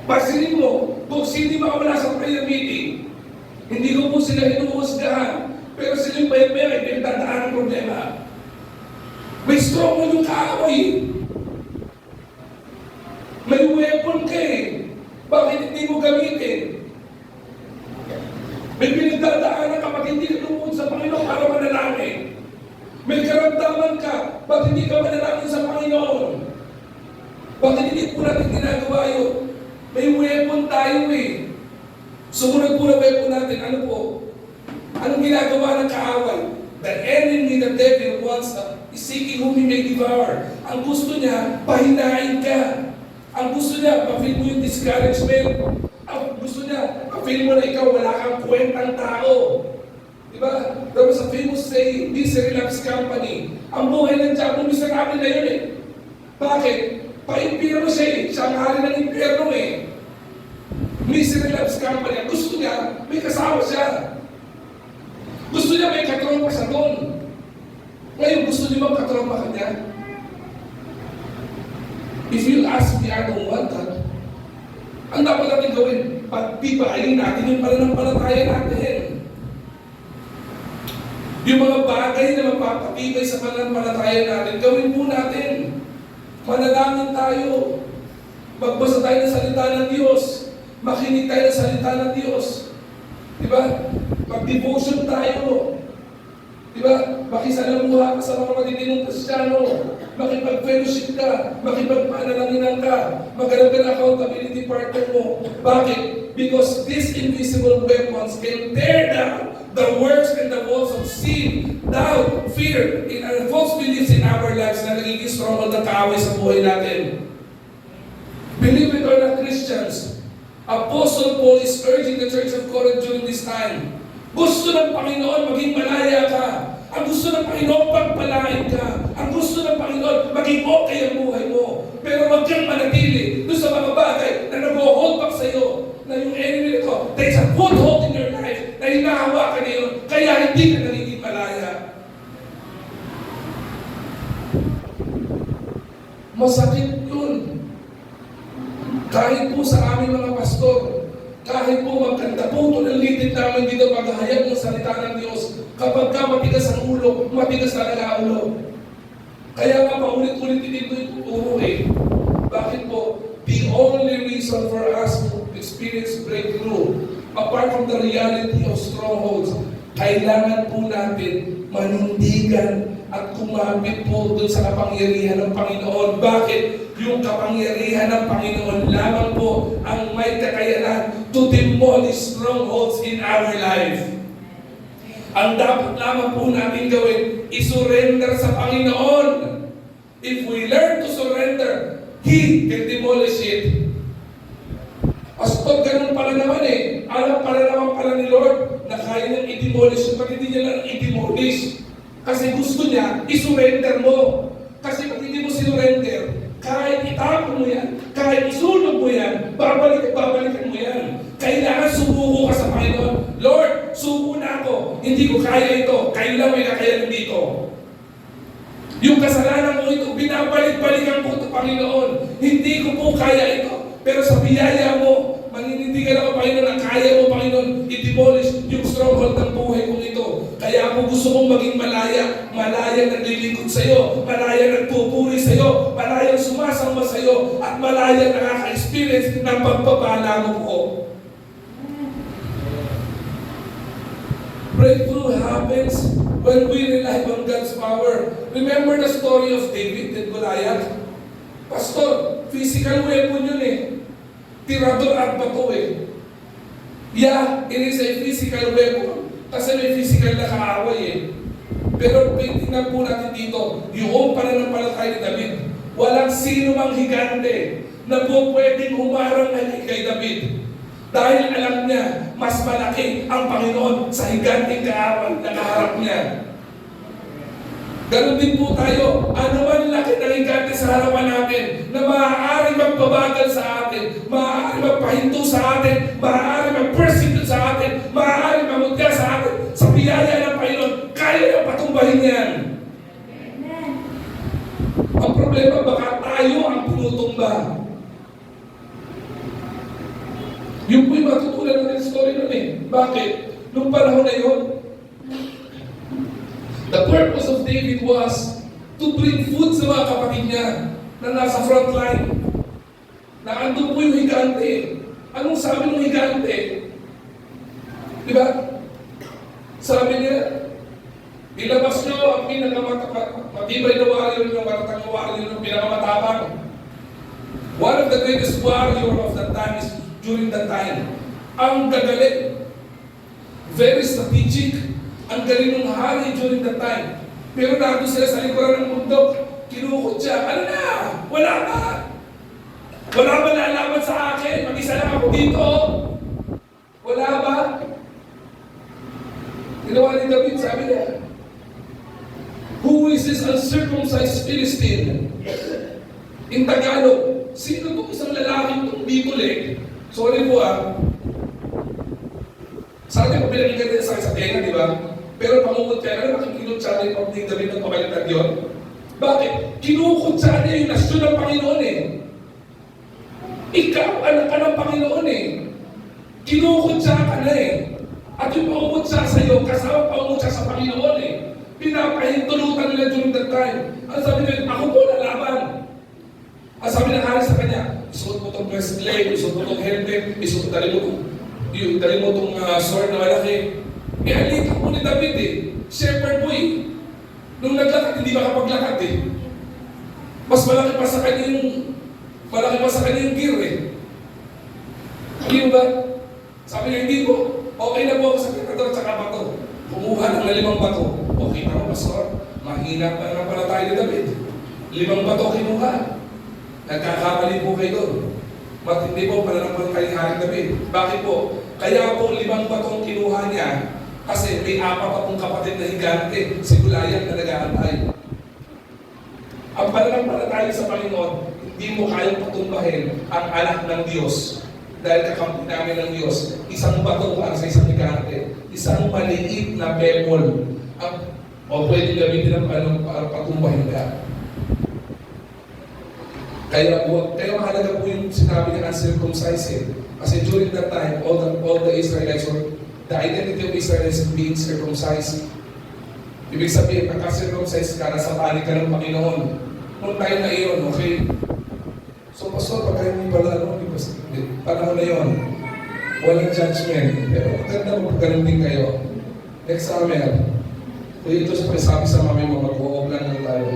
Pasilin mo, kung sino makawala sa prayer meeting, hindi ko po sila hinuhusgahan. Pero sila yung bayag-bayag, may dadaan ang problema. May strong yung kaaway. May weapon ka eh. Bakit hindi mo gamitin? May pinagdadaanan ka pag hindi ka lumuhod sa Panginoon para manalangin. May karamdaman ka, bakit hindi ka manalangin sa Panginoon? Bakit hindi po natin ginagawa yun? May weapon tayo eh. Sumunod po na weapon natin, ano po? Anong ginagawa ng kaaway? The enemy, the devil, wants is seeking whom he may devour. Ang gusto niya, pahinain ka. Ang gusto niya, ma-feel mo yung discouragement. Ang gusto niya, ma-feel mo na ikaw, wala kang kwentang tao. Diba? There was a famous saying, Misery Loves Company. Ang buhay ng diablo, miserable na yun eh. Bakit? Pa-impyerno siya eh. Siya ang hari ng impyerno eh. Misery Loves Company. Ang gusto niya, may kasama siya. Gusto niya may katrompa siya doon. Ngayon, gusto niyo bang katrompa ka niya? If you ask me, I don't want that. Ang dapat natin gawin, pagpipain natin yung pananampalataya natin. Yung mga bagay na magpapatibay sa pananampalataya natin, gawin po natin. Manalangin tayo. Magbasa tayo ng salita ng Diyos. Makinig tayo ng salita ng Diyos. Diba? Mag-devotion tayo. Diba? Makisalamuha ka sa mga matitinong Kristiyano. Makipag-fellowship ka. Makipagpanalangin ka. Magkaroon ka ng accountability partner mo. Bakit? Because these invisible weapons can tear down the works and the walls of sin, doubt, fear, and false beliefs in our lives na nagiging stronghold ng kaaway sa buhay natin. Believe it or not, Christians, Apostle Paul is urging the Church of Corinth during this time. Gusto ng Panginoon maging malaya ka. Ang gusto ng Panginoon pagpalain ka. Ang gusto ng Panginoon maging okay ang buhay mo. Pero wag kang manatili doon sa mga bagay na nag-hold back sa iyo. Na yung enemy nito, there's a foothold in your life na hinahawakan na yun, kaya hindi ka nagiging malaya. Masakit yun. Kahit po sa aming mga pastor, kahit po magkanda po ito ng litid namin dito paghahayag ng salita ng Diyos, kapag ka matigas ang ulo, matigas talaga ang ulo. Kaya nga paulit-ulit dito ituturo eh. Bakit po? The only reason for us to experience breakthrough, apart from the reality of strongholds, kailangan po natin manindigan at kumapit po doon sa kapangyarihan ng Panginoon. Bakit? Yung kapangyarihan ng Panginoon lamang po ang may kakayanan to demolish strongholds in our life. Ang dapat lamang po natin gawin, isurrender sa Panginoon. If we learn to surrender, He can demolish it. Pastor, ganun pala naman eh. Alam pala naman pala ni Lord na kaya niyang i-demolish. Pag hindi niya lang i-demolish. Kasi gusto niya, isurrender mo. Kasi pag hindi mo sinurrender, kahit itapon mo yan, kahit isunog mo yan, babalikan mo yan. Kailangan sumuko ka sa Panginoon. Lord, suko na ako. Hindi ko Hindi ko kaya ito. Kayo lang may kakayanin dito. Yung kasalanan mo ito, binabalik-balikan ko ito, Panginoon. Hindi ko po kaya ito. Pero sa biyaya mo, maninindigan ako, Panginoon, na kaya mo, Panginoon, i-demolish yung stronghold ng buhay kong ito. Kaya ako gusto kong maging malaya. Malaya naglilingkod sa iyo. Malaya nagpupuri sa iyo. Malaya sumasamba sa iyo. At malaya nakaka-experience ng pagpapala mo po. Breakthrough happens when we rely on God's power. Remember the story of David and Goliath? Pastor, physical weapon yun eh. Tirador at bato eh. Yeah, it is a physical weapon. Kasi may physical na kaaway eh. Pero tingnan po natin dito, yung pananampalataya ni David, walang sino mang higante na po pwedeng humarang kay David. Dahil alam niya, mas malaki ang Panginoon sa higanteng kaaway na kaharap niya. Ganon din po tayo. Ano man laki ng higante sa harapan natin na maaaring magpabagal sa atin, maaaring magpahinto sa atin, maaaring mag-persecute sa atin, maaaring mamutya sa atin, sa biyaya ng Panginoon, kaya niyang patumbahin yan. Ang problema, baka tayo ang pinutumba. Yung po'y matutunan natin story nun eh. Bakit? Nung panahon na yun, the purpose of David was to bring food sa mga kapatid niya na nasa front line. Na andun po yung higante. Anong sabi ng higante? Diba? Sabi niya, ilabas niyo ang pinakamatibay na warrior ng matatang warrior ng pinakamatapang. One of the greatest warrior of that time is during that time. Ang gagaling. Very strategic. Ang galing ng hari during that time. Pero nandun sila sa likuran ng mundo, kinukot siya. Ano na? Wala ba? Wala ba nalaman sa akin? Mag-isa lang ako dito. Wala ba? Ginawa ni David, sabi niya, who is this uncircumcised Philistine? In Tagalog, sino itong isang lalaking itong bitulik? Sorry po sa atin, pinagiganda sa akin sa tenga, di ba? Pero pangungod kaya, ano makikilot siya rin pag ni David ng pamalitag yun? Bakit? Kinukot siya niya yung nasyon ng Panginoon eh. Ikaw, anak ka ng Panginoon eh. Kinukot siya ka na eh. At yung pangungod siya sa iyo, kasama pangungod siya sa Panginoon eh. Pinapahintulutan nila during that time. Ang sabi nila, ako po lalaban. Ang sabi ng hari sa kanya, isuot mo itong breastplate, isuot mo itong helmet, dali mo itong sword na malaki. Alita po ni David eh. Shepherd boy. Nung naglakad, hindi makapaglakad eh. Mas malaki pa sa kanya yung gear eh. Hindi ba? Sabi niya, hindi po. Okay na po ako sa pinador at saka bato. Kumuha ng 5 bato. Okay na po, pastor. Mahina pa naman pala tayo ni David. 5 bato kinuha. Nagkakamali po kayo doon. Matindi po pala naman kayo Haring David. Bakit po? Kaya po 5 batong kinuha niya kasi may 4 kapatid na higante, si Goliath na nag-aantay. Ang pananampalataya sa Panginoon, hindi mo kayang patumbahin ang anak ng Diyos. Dahil kakampi namin ng Diyos, isang bato para sa isang higante, isang maliit na pebble. O pwede gamitin para patumbahin ka. Kaya mahalaga po yung sinabi ng uncircumcised. Kasi during that time, all the Israelites, or the identity of Israelites being circumcised. Ibig sabihin, pagka-circumcised ka, nasa tali ka ng Panginoon. Noong time na iyon, okay? So, pastor, pagka hindi pala, panahon na yun, walang judgment. Pero maganda mo, ganun din kayo. Next summer, kung ito sabi sa mami mo, mag-o-oplan lang tayo.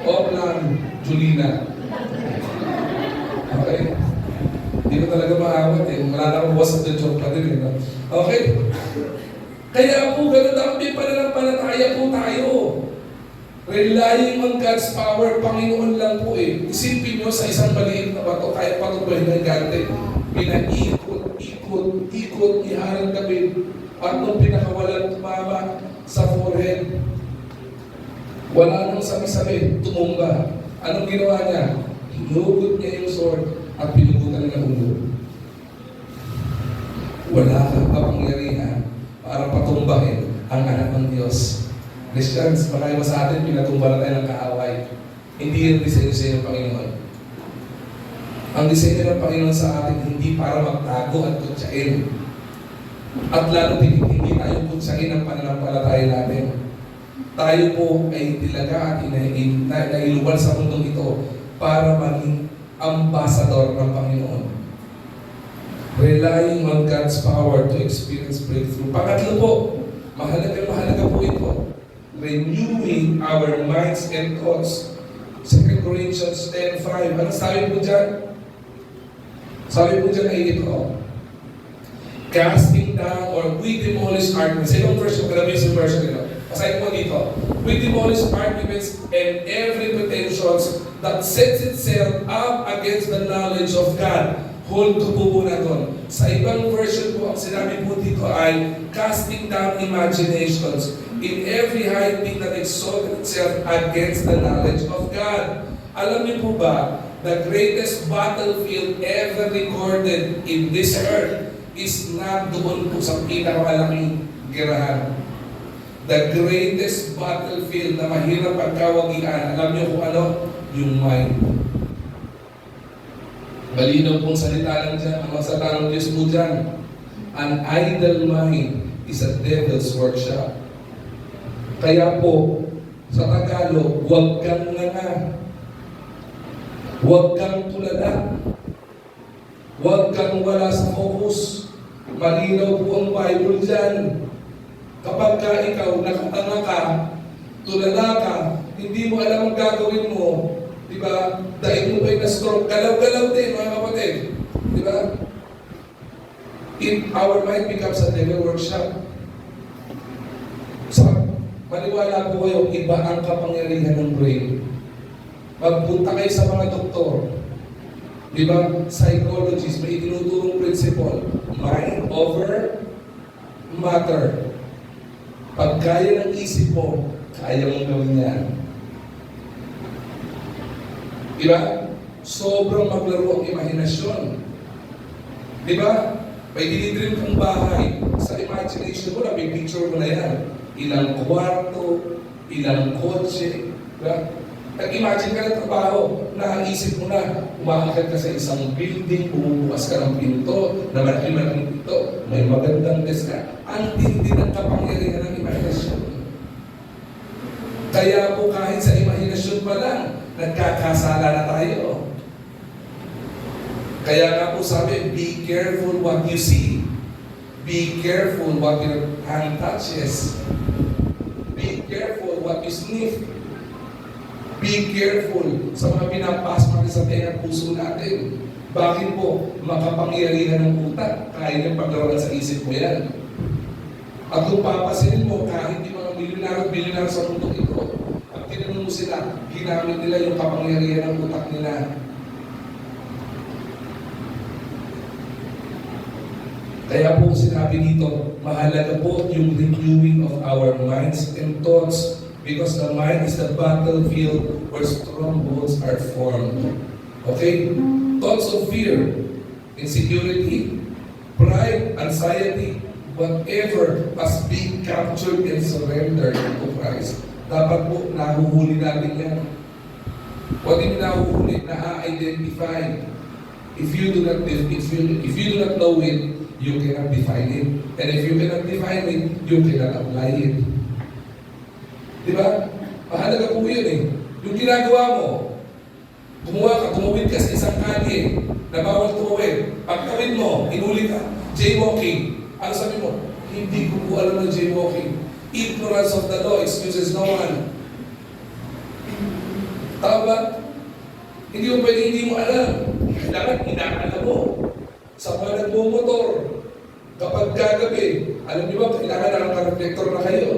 Oplan, Julina. Okay? Hindi ko talaga maawat eh. Wala na akong buwas at joke pa din eh. Okay? Kaya po, ganun ang may pananampalataya po tayo. Relying on God's power, Panginoon lang po eh. Isipin nyo sa isang maliit na bato, kahit patuloy ng gante, ikot ni Haring David, at nung pinakawalan tumama sa forehead, wala nang sabi-sabi, tumumba. Anong ginawa niya? Hinugot niya yung sword at pinugutan ng ulo. Wala kang kapangyarihan para patumbahin ang anak ng Diyos. Christians, marami ba sa atin pinatumbala tayo ng kaaway? Hindi yung disenyo ng Panginoon. Ang disenyo ng Panginoon sa atin hindi para magtago at kutsain. At lalo hindi tayo kutsain ang pananampalataya natin. Tayo po ay tilaga at nailuwal sa mundong ito para maging ambassador ng Panginoon. Relying on God's power to experience breakthrough. Pangatlo po, mahalaga po ito. Renewing our minds and thoughts. 2 Corinthians 10:5. Ano sabi po dyan? Sabi po dyan ay ito. Casting down or we demolish arguments. Sa ibang version, Galatians version ito. Pasahin po dito. We demolish arguments and every pretensions that sets itself up against the knowledge of God. Hold to po muna doon. Sa ibang version po, ang sinabi po dito ay casting down imaginations in every high thing that exalted itself against the knowledge of God. Alam niyo po ba, the greatest battlefield ever recorded in this earth is not doon po sa pinakamalaking gerahan. The greatest battlefield na mahirap pagkawagian, alam niyo kung ano? Yung mind. Malinaw pong salita lang dyan, ang salita ng Diyos po dyan. An idle mind is a devil's workshop. Kaya po, sa Tagalog, huwag kang nga. Huwag kang tulala. Huwag kang wala sa focus. Malinaw po ang Bible dyan. Kapag ka ikaw nakatanga ka, tulala ka, hindi mo alam ang gagawin mo, di ba? Dahil mo ba'y na-stroke, galaw-galaw din, mga kapatid. Di ba? Our mind becomes a devil workshop. So, maniwala po kayo, iba ang kapangyarihan ng brain. Magpunta kayo sa mga doktor. Di ba? Psychologists, may tinuturong principle. Mind over matter. Pag kaya ng isip mo, kaya mong gawin yan. Diba? Sobrang maglaro ang imahinasyon. Diba? May dinidream kong bahay. Sa imagination mo na, may picture mo na yan. Ilang kwarto, ilang kotse. Diba? Nag-imagine ka ng trabaho, naisip mo na, umakakit ka sa isang building, bumubukas ka ng pinto, na malaking pinto, may magandang desk ka. Ang tindi ng kapangyarihan ng imahinasyon. Kaya po kahit sa imahinasyon pa lang, nagkakasala na tayo. Kaya nga po sabi, be careful what you see. Be careful what your hand touches. Be careful what you sniff. Be careful sa mga pinapasok natin sa tenga puso natin. Bakit po? Makapangyarihan ng utak. Kaya niyang paglaruan sa isip mo yan. At kung papasinin mo, kahit yung mga milyonaryo sa mundo ito, at tinanong mo sila, ginamit nila yung kapangyarihan ng utak nila. Kaya po sinabi dito, mahalaga po yung renewing of our minds and thoughts because the mind is the battlefield where strongholds are formed. Okay? Thoughts of fear, insecurity, pride, anxiety, whatever has been captured and surrendered to Christ. Dapat po, nahuhuli natin yan. What do you nahuhuli? Na-identify. If you do not know it, you cannot define it. And if you cannot define it, you cannot apply it. Diba? Mahalaga po yun eh. Yung ginagawa mo, tumawid ka sa isang kalye na bawal tumawid. Pagtawid mo, inuli ka, jaywalking. Ano sabi mo? Hindi ko po alam ng jaywalking. Ignorance of the law excuses no one. Tama ba? Hindi mo pwede hindi mo alam. Kailangan inaalam mo. Sa mga nagmumotor, kapag kagabi, alam niyo ba, kailangan naka-reflector na kayo.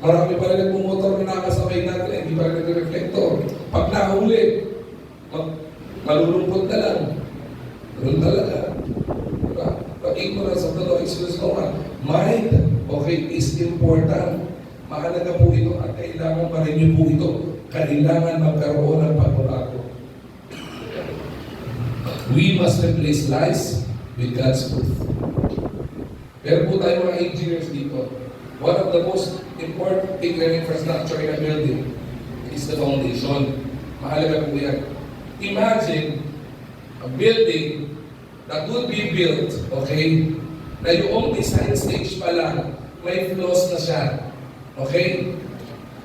Marami pa rin nagmumotor na nakasabay natin, hindi pa rin nag-reflector. Pag nahuli, malulungkot na lang. Ganun talaga. Diba? Pag-ignorance of the law excuses no one. Mind, okay, is important. Mahalaga po ito at kailangan pa rin niyo po ito. Kailangan magkaroon ng pagbabago. We must replace lies with God's truth. Pero po tayo mga engineers dito. One of the most important thing in infrastructure in a building is the foundation. Mahalaga po yan. Imagine a building that would be built, okay, na yung design stage pa lang, may flaws na siya. Okay?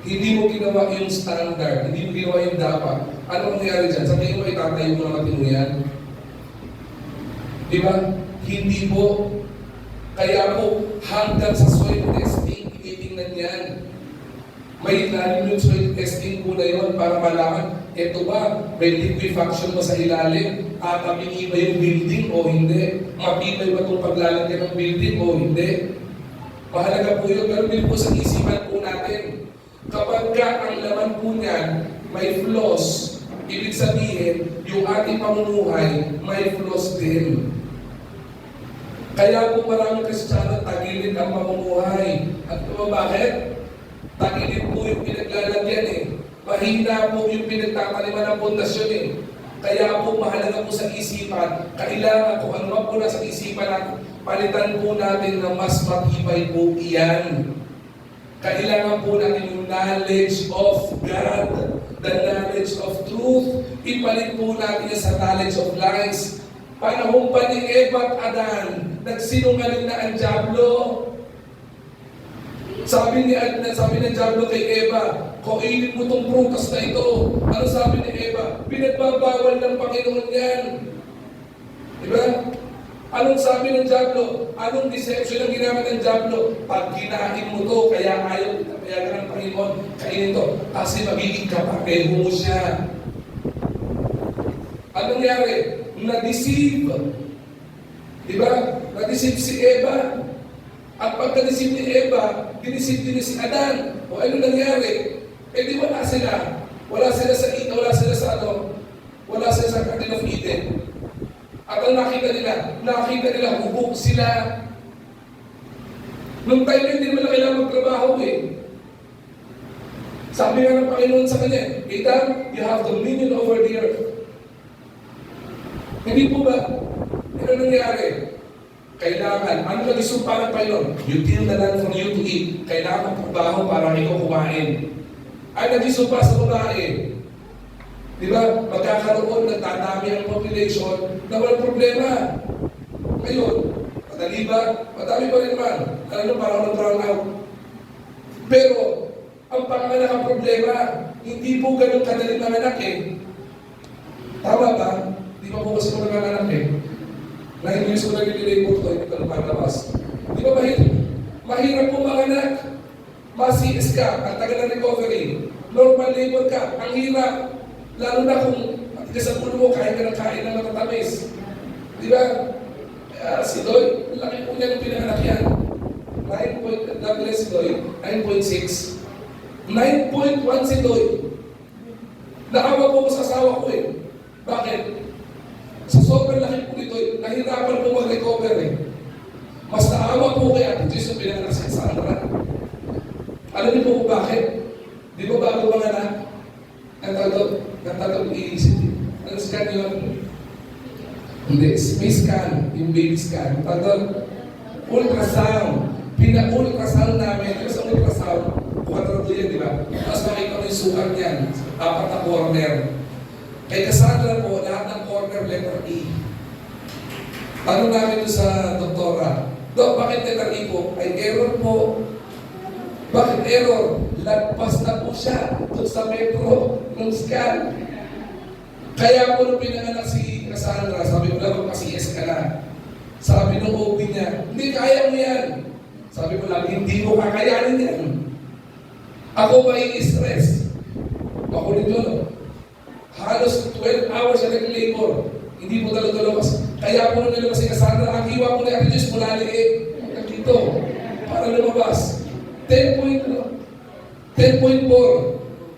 Hindi mo ginawa yung standard, hindi mo ginawa yung dapat. Ano nangyari dyan? Sa tingin mo itatayo mo na matino yan? Di ba? Hindi po. Kaya po, hanggang sa soil testing, tinitingnan yan. May ilalim yung soil testing po na yun para malaman, eto ba, may liquefaction mo sa ilalim? Tatabingi ba yung building o hindi? Matibay ba itong paglalagyan ng building o hindi? Mahalaga po yun, pero din po sa isipan po natin. Kapag ang laman po niyan may flaws, ibig sabihin, yung ating pamumuhay may flaws din. Kaya po maraming Kristiyano tagilid ang pamumuhay. At bakit? Tagilid po yung pinaglalagyan eh. Mahina po yung pinagtataliman ng pundasyon eh. Kaya po mahalaga po sa isipan, kailangan kung ano po nasa isipan natin, palitan po natin na mas matibay po iyan. Kailangan po natin yung knowledge of God, the knowledge of truth. Ipalit po natin sa knowledge of lies. Panahon pa ni Eva at Adan, nagsinungaling na ang Diablo. Sabi ng Diablo kay Eva, kainin mo itong prutas na ito. Ano sabi ni Eva? Pinagbabawal ng Panginoon yan. Diba? Anong sabi ng Diablo? Anong deception ang ginamit ng Diablo? Pag kinain mo to, kaya ayaw payagan ng Panginoon, kainin to. Kasi magiging kapareho mo siya. Anong nangyari? Na-deceive. Diba? Na-deceive si Eva. At pagka-deceive ni Eva, diniceive din si Adan. O ano nangyari? Eh di wala sila. Wala sila sa Garden of Eden. At ang nakita nila, hubog sila. Nung time hindi naman kailangan magtrabaho eh. Sabi nga ng Panginoon sa kanya, Adam, you have dominion over the earth. Hindi po ba? Ano nangyari? Kailangan, ano naging sumpa ng Panginoon? You till the land for you to eat. Kailangan magtrabaho para ikaw kumain. Ay naging sumpa sa babae. Di ba? Magkakaroon, nagtatami ang population na walang problema. Ngayon, madali ba? Madami pa rin naman. Alam nyo, parang nag-drown out. Pero, ang panganak ang problema, hindi po ganun kadaling manganak eh. Tama ba? Di ba po kasi kung nanganak eh? 9 years ko nag-labor ko, hindi ka lumalabas. Di ba mahirap? Mahirap po manganak. Mas-CS ka, ang tagal ng recovery. Normal labor ka, ang hirap. Lalo na kung matigas ang ulo mo, kain ka ng kain na matatamis. Di ba? Si Doy, laki po niya ng pinanganak yan. 9.6 si Doy. 9.1 si Doy. Naawa po ko sa asawa ko eh. Bakit? Sa sobrang laki po ni Doy, nahirapan po mag-recover eh. Mas naawa po kay Ate Diyos yung pinanganak si Sandra. Alam niyo po kung bakit? Di ba bago manganak? Nagtatawag iisip. Ano scan yun? Hindi, may scan, yung baby scan. Nagtatawag ultrasound. Pina-ultrasound namin. Kasi sa ultrasound, kumatrato yan, di ba? Tapos makita mo yung sukat niyan. 4 na corner. Kay Cassandra po, lahat ng corner letter E. Tanong namin doon sa doktora, Dok, bakit letter E po? Ay error po. Bakit error? Lagpas na po siya doon sa metro ng scan. Kaya po nung pinanganak si Cassandra, sabi ko lang, magpa-CS ka na. Sabi nung OB niya, hindi kaya mo yan. Sabi ko lang, hindi mo kakayanin yan. Ako ba i-stress? Ako rin yun. Halos 12 hours siya nag-labor. Hindi po talaga lumabas. Kaya po nung nilabas si Cassandra, ang hiwa po ni Ate Diyos mula liit. Dito, para lumabas. 10.4.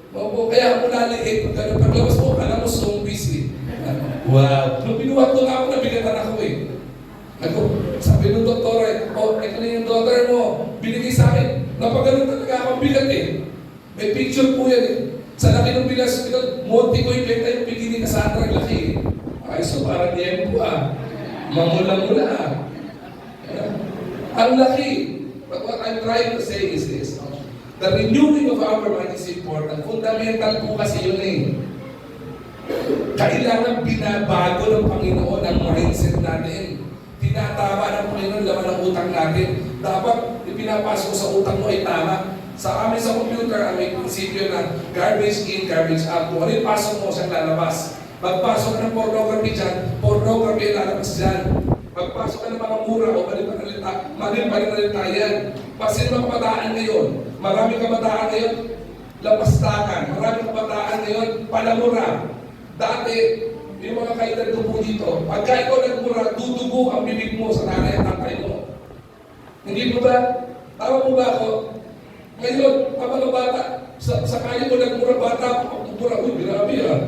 Opo, kaya mula liit. Paglabas mo, alam mo, zombies eh. Wow. Nung binuhat ko na ako, nabigatan ako eh. Sabi ng doktora, ito na yung daughter mo. Binigay sa akin. Napaganon talaga ako, bigat eh. May picture po yan eh. Sa laki ng bilas, monti ko yung benta yung bikini na sa atrang laki eh. Ay, so parang diyan po ah. Mamula-mula ah. Ang laki. I'm trying to say is this. The renewing of our mind is important. Fundamental po kasi yun eh. Kailangan binabago ng Panginoon ang mindset natin. Tinatama ng Panginoon laman ng utang natin. Dapat ipinapasok sa utang mo ay tama. Sa amin sa computer, ang may prinsipyo na garbage in, garbage out. Kung ano yung pasok mo, siyang lalabas. Magpasok ka ng pornography dyan, pornography ang lalabas dyan. Magpasok ka ng mga mura o malimpanalita yan. Pasin mga kabataan ngayon, maraming kabataan ngayon, lapastakan, maraming kabataan ngayon, palamura. Dati, yung mga kaedad ko po dito, pagka ikaw nagmura, dudugo ang bibig mo sa nanay at tatay mo. Hindi po ba? Tama po ba ako? Ngayon, ang mga bata, sa kanya mo nagmura bata, pagmura, uy, grabe ah.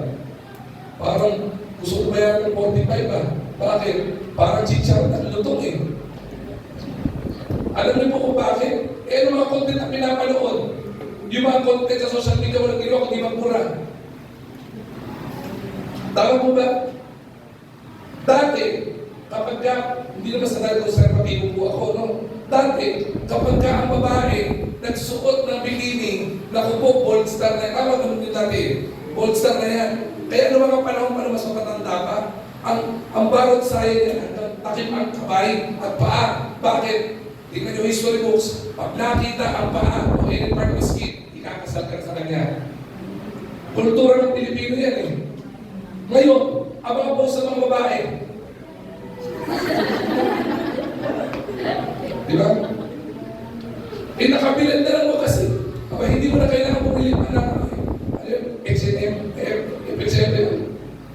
Parang gusto ko bayaran ng 45 ah. Bakit? Parang chichar na lutong eh. Alam niyo po kung bakit? Eh, ano mga content na pinapanood? Yung mga content sa social media, walang ginawa kundi magmura. Tama po ba? Dati, kapag ka, hindi naman sa dahil konservatibo po ako, no? Dati, kapag ka ang babae nagsuot ng bikini, naku po, bold star na yan. Tama naman din dati, bold star na yan. Kaya ano mga panahon pa na mas matatanda pa, ang barot sayo niya, takip ang kamay at paa. Bakit? Tingnan nyo history books, pag nakita ang paa o any part of the skin, ikakasal ka sa kanya. Kultura ng Pilipino yan eh. Ngayon, ang mga boss ng mga babae. Diba? Eh, nakabilan na lang mo kasi. Aba, hindi mo na kailangan bumili pa ng H&M, F&M.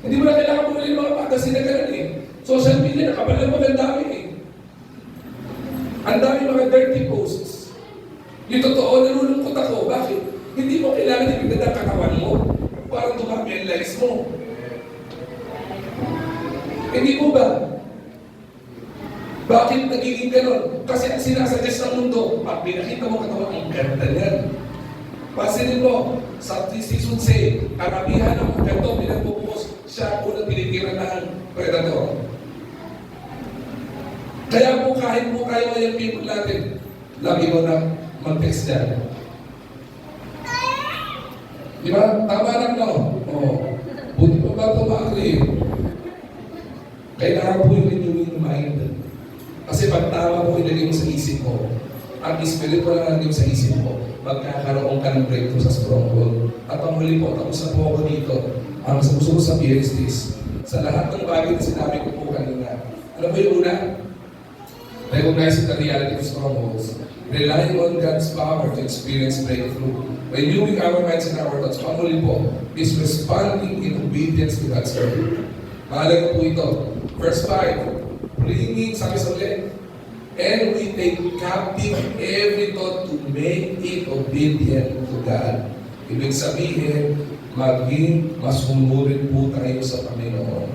Hindi mo na kailangan bumili ng mga pagkasin na ganun eh. Social media, nakabalang magandami eh. Ang dami mga dirty posts. Yung totoo, nalulungkot ako. Bakit? Hindi mo kailangan ibigay ang katawan mo para dumami ang likes mo. Hindi mo ba? Bakit nagiging ganon? Kasi ang sinasuggest ng mundo, pag pinakita mo katawan, ang ganda niyan. Pansinin mo, sa season say, karamihan ng mga ganito, pinagpupost, siya po na tinitira ng predator. Kaya po kahit po tayo yung people natin, lagi mo na mag-text dyan. Di ba? Tama lang no? Oo. Buti pa ba ito ma-clear? Kailangan po yung renewing mind. Kasi pag tama po ilagay mo sa isip mo, ang spiritual na nandun sa isip mo, magkakaroon ka ng breakthrough sa stronghold. At ang huli po, tapos na po ako dito, ang gusto ko sabihin is this, sa lahat ng bagay na sinabi ko po kanina, ano po yung una? Recognizing the reality of strongholds, relying on God's power to experience breakthrough, renewing our minds and our thoughts. Panghuli po, is responding in obedience to God's word. Mahalaga po ito. Verse 5, bringing, sabi sa ulit, and we take captive every thought to make it obedient to God. Ibig sabihin, maging masunurin po tayo sa Panginoon.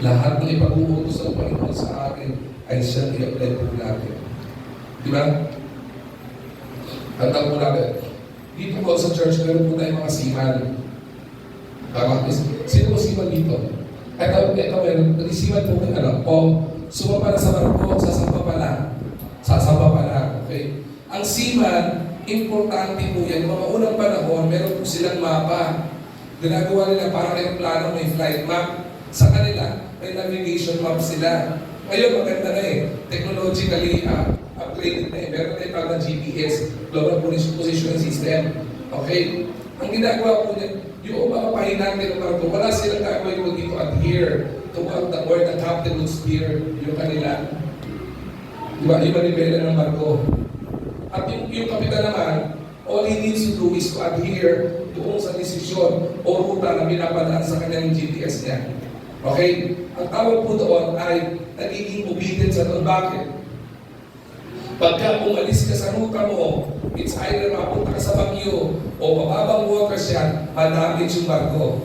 Lahat ng ipag-uutos ng Panginoon sa atin ay siya i-apply po natin. Di ba? Tandaan po natin. Dito po sa church, meron po tayong mga siman. Tama? Sino po siman dito? Ito meron. Siman po kayo, ano? O, sumapa na sa barko, sasamba pala. Sasamba pala. Okay? Ang siman, importante po yan. Mga unang panahon, meron po silang mapa. Ginagawa nila parang aeroplano, may flight map. Sa kanila, may navigation map sila. Ngayon, maganda na eh. Technologically upgraded na eh. Meron tayo pag na GPS, Global Positioning System. Okay? Ang ginagawa po niya, yung mga pahinante ng barko, wala silang gagawin mo dito adhere to what the word the captain would steer yung kanila. Diba? Yung manibela ng barko. At yung kapitan naman, all he needs to do is to adhere doon sa desisyon o ruta na binapadaan sa kanyang GPS niya. Okay? Ang tawag po doon ay nagiging obedient sa doon. Bakit? Pagka umalis ka sa ruta mo, it's either mapunta ka sa bagyo o mababang waters yan, madamage yung barko.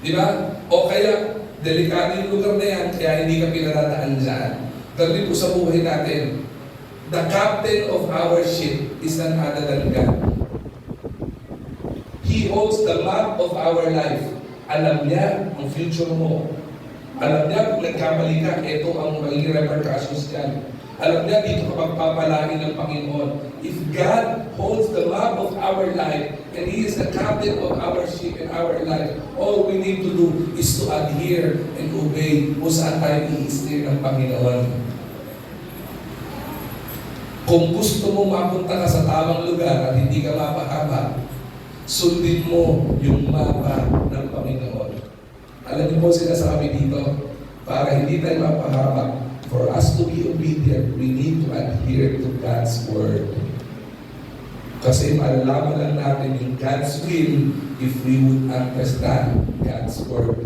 Di ba? O kaya, delikado yung lugar na yan, kaya hindi ka pinadadaan dyan. Ganun po sa buhay natin. The captain of our ship is none other than God. He holds the map of our life. Alam niya ang future mo. Alam niya kung nagkamali ka, ito ang magiging repercussions dyan. Alam niya, dito ka magpapalain ng Panginoon. If God holds the map of our life, and He is the captain of our ship and our life, all we need to do is to adhere and obey kung saan tayo i-steer ng Panginoon. Kung gusto mo mapunta ka sa tamang lugar at hindi ka mapahama, sundin mo yung mapa ng Panginoon. Alam niyo po sinasabi dito, para hindi tayo mapahama, for us to be obedient, we need to adhere to God's Word. Kasi malalaman lang natin yung God's will if we would understand God's Word.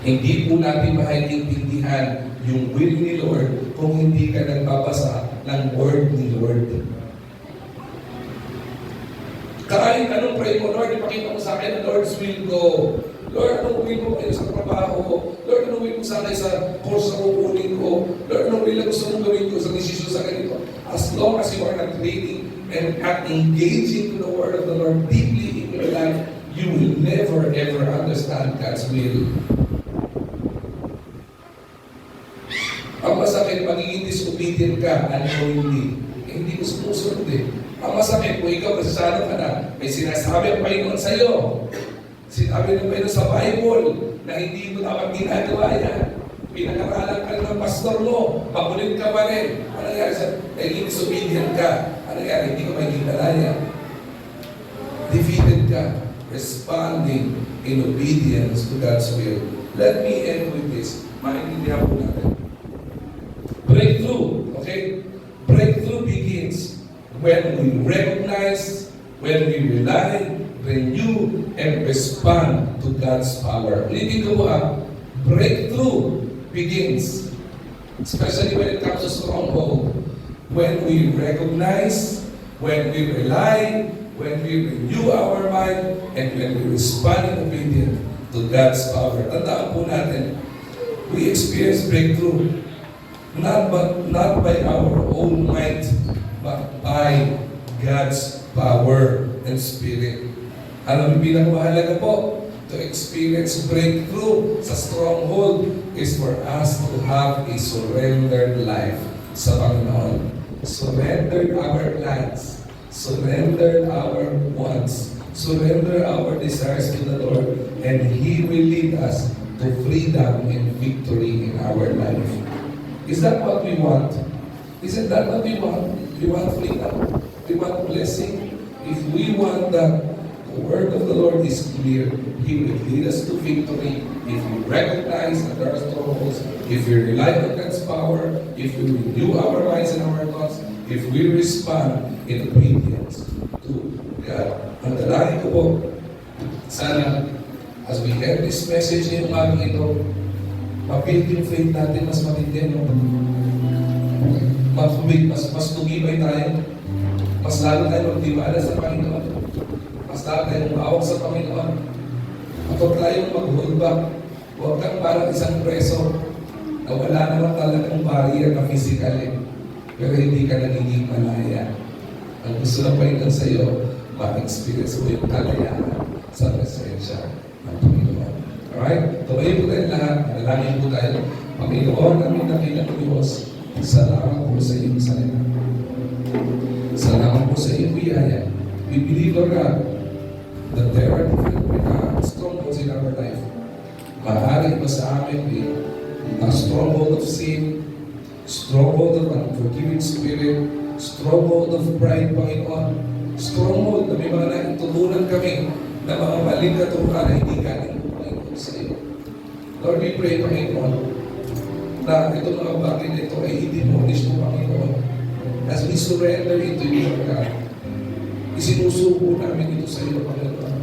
Hindi po natin maiintindihan yung will ni Lord kung hindi ka nagbabasa ng Word ni Lord. Kahit anong pray mo, Lord, ipakita mo sa akin ang Lord's will ko. Lord, anong will mo kayo sa trabaho ko? Lord, anong will mo sa akin sa course na kukunin ko? Lord, anong will na gusto mong gawin ko sa desisyon sa ganito? As long as you are not reading and not engaging to the Word of the Lord deeply in your life, you will never ever understand God's will. Ang masakit, magiging disobedient ka, unknowingly. Hindi ko sumusunod eh. Ang masakit, kung ikaw masasano ka na, may sinasabi ang Panginoon sa iyo. Sinabi ng Panginoon sa Bible na hindi mo dapat ginagawa yan. Pinag-aralan ka ng pastor mo, makulit ka pa rin. Ano nangyari sa naging disobedient ka? Ano nangyari? Hindi ka magiging malaya. Defeated ka. Responding in obedience to God's will. Let me end with this. Maintindihan po natin. Breakthrough, okay? Breakthrough begins when we recognize, when we rely, renew, and respond to God's power. Ulitin ko po breakthrough begins, especially when it comes to stronghold, when we recognize, when we rely, when we renew our mind, and when we respond in obedience to God's power. Tandaan po natin, we experience breakthrough not by our own might, but by God's power and Spirit. Alam mo, pinakamahalaga po, to experience breakthrough sa stronghold is for us to have a surrendered life sa Panginoon. Surrender our plans, surrender our wants, surrender our desires to the Lord, and He will lead us to freedom and victory in our life. Is that what we want? Isn't that what we want? We want freedom. We want blessing. If we want that, the word of the Lord is clear. He will lead us to victory if we recognize that there are strongholds, if we rely on God's power, if we renew our minds and our thoughts, if we respond in obedience to God. Ang dalangin ko po, sana as we end this message ngayong umaga ito, mapilit yung faith natin mas matindi, no? Mas tumibay tayo, mas lalo tayo magtiwala sa Panginoon, mas lalo tayong maawag sa Panginoon. Kapag tayong mag-hold back, huwag kang parang isang preso na wala naman talagang barrier na physically, pero hindi ka nagiging malaya. Ang gusto ng Panginoon sa iyo, ma-experience mo yung kalayaan sa presensya ng Panginoon. Alright? Tumayo po tayo lahat. Nalangin po tayo. Panginoon, aming nakilang Diyos, salamat po sa iyong salita. Salamat po sa iyong biyaya. We believe, Lord God, that there are different strongholds in our life. Maaari ba sa amin a stronghold of sin, stronghold of unforgiving spirit, stronghold of pride, Panginoon, stronghold na may mga naitutunan kami na mga maling katuruan na hindi galing Panginoon sa iyo. Lord, we pray, Panginoon, na itong mga bagay na ito ay i-demolish mo, Panginoon. As we surrender into you, Lord God, isinusuko namin ito sa iyo, Panginoon.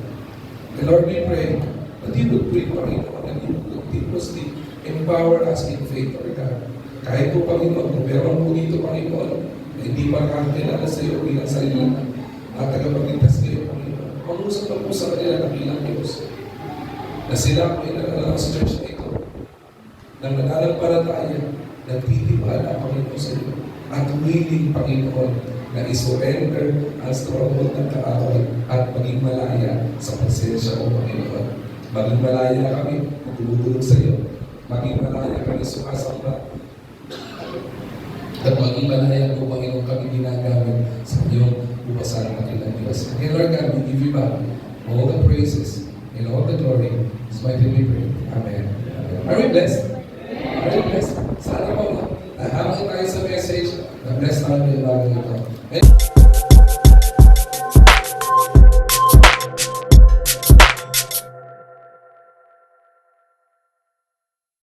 And Lord, we pray that you would bring, Panginoon, and you would continuously empower us in faith, Lord God. Kahit po, Panginoon, kung meron po dito, Panginoon, na hindi pa kakilala sa iyo bilang sarili at tagapagligtas kayo, Panginoon. Pangusap na po sa kanila na bilang Diyos na sila po inalala sa church na ito ng nananampalataya, nagtitiwala, Panginoon, sa iyo at willing, Panginoon, na isurrender ang stronghold ng kaaway at maging malaya sa presensya mo, Panginoon. Maging malaya kami, magdulog sa iyo. Maging malaya kami sumasamba At maging malayan po, Panginoon, kami ginagamit sa iyong upasan ng kanilang Diyos. And Lord God, we give you back all the praises and all the glory. It's mighty we pray. Amen. Are we blessed? Are we blessed? Sana po, nahamang tayo sa message na blessed tayo ng bagay ito.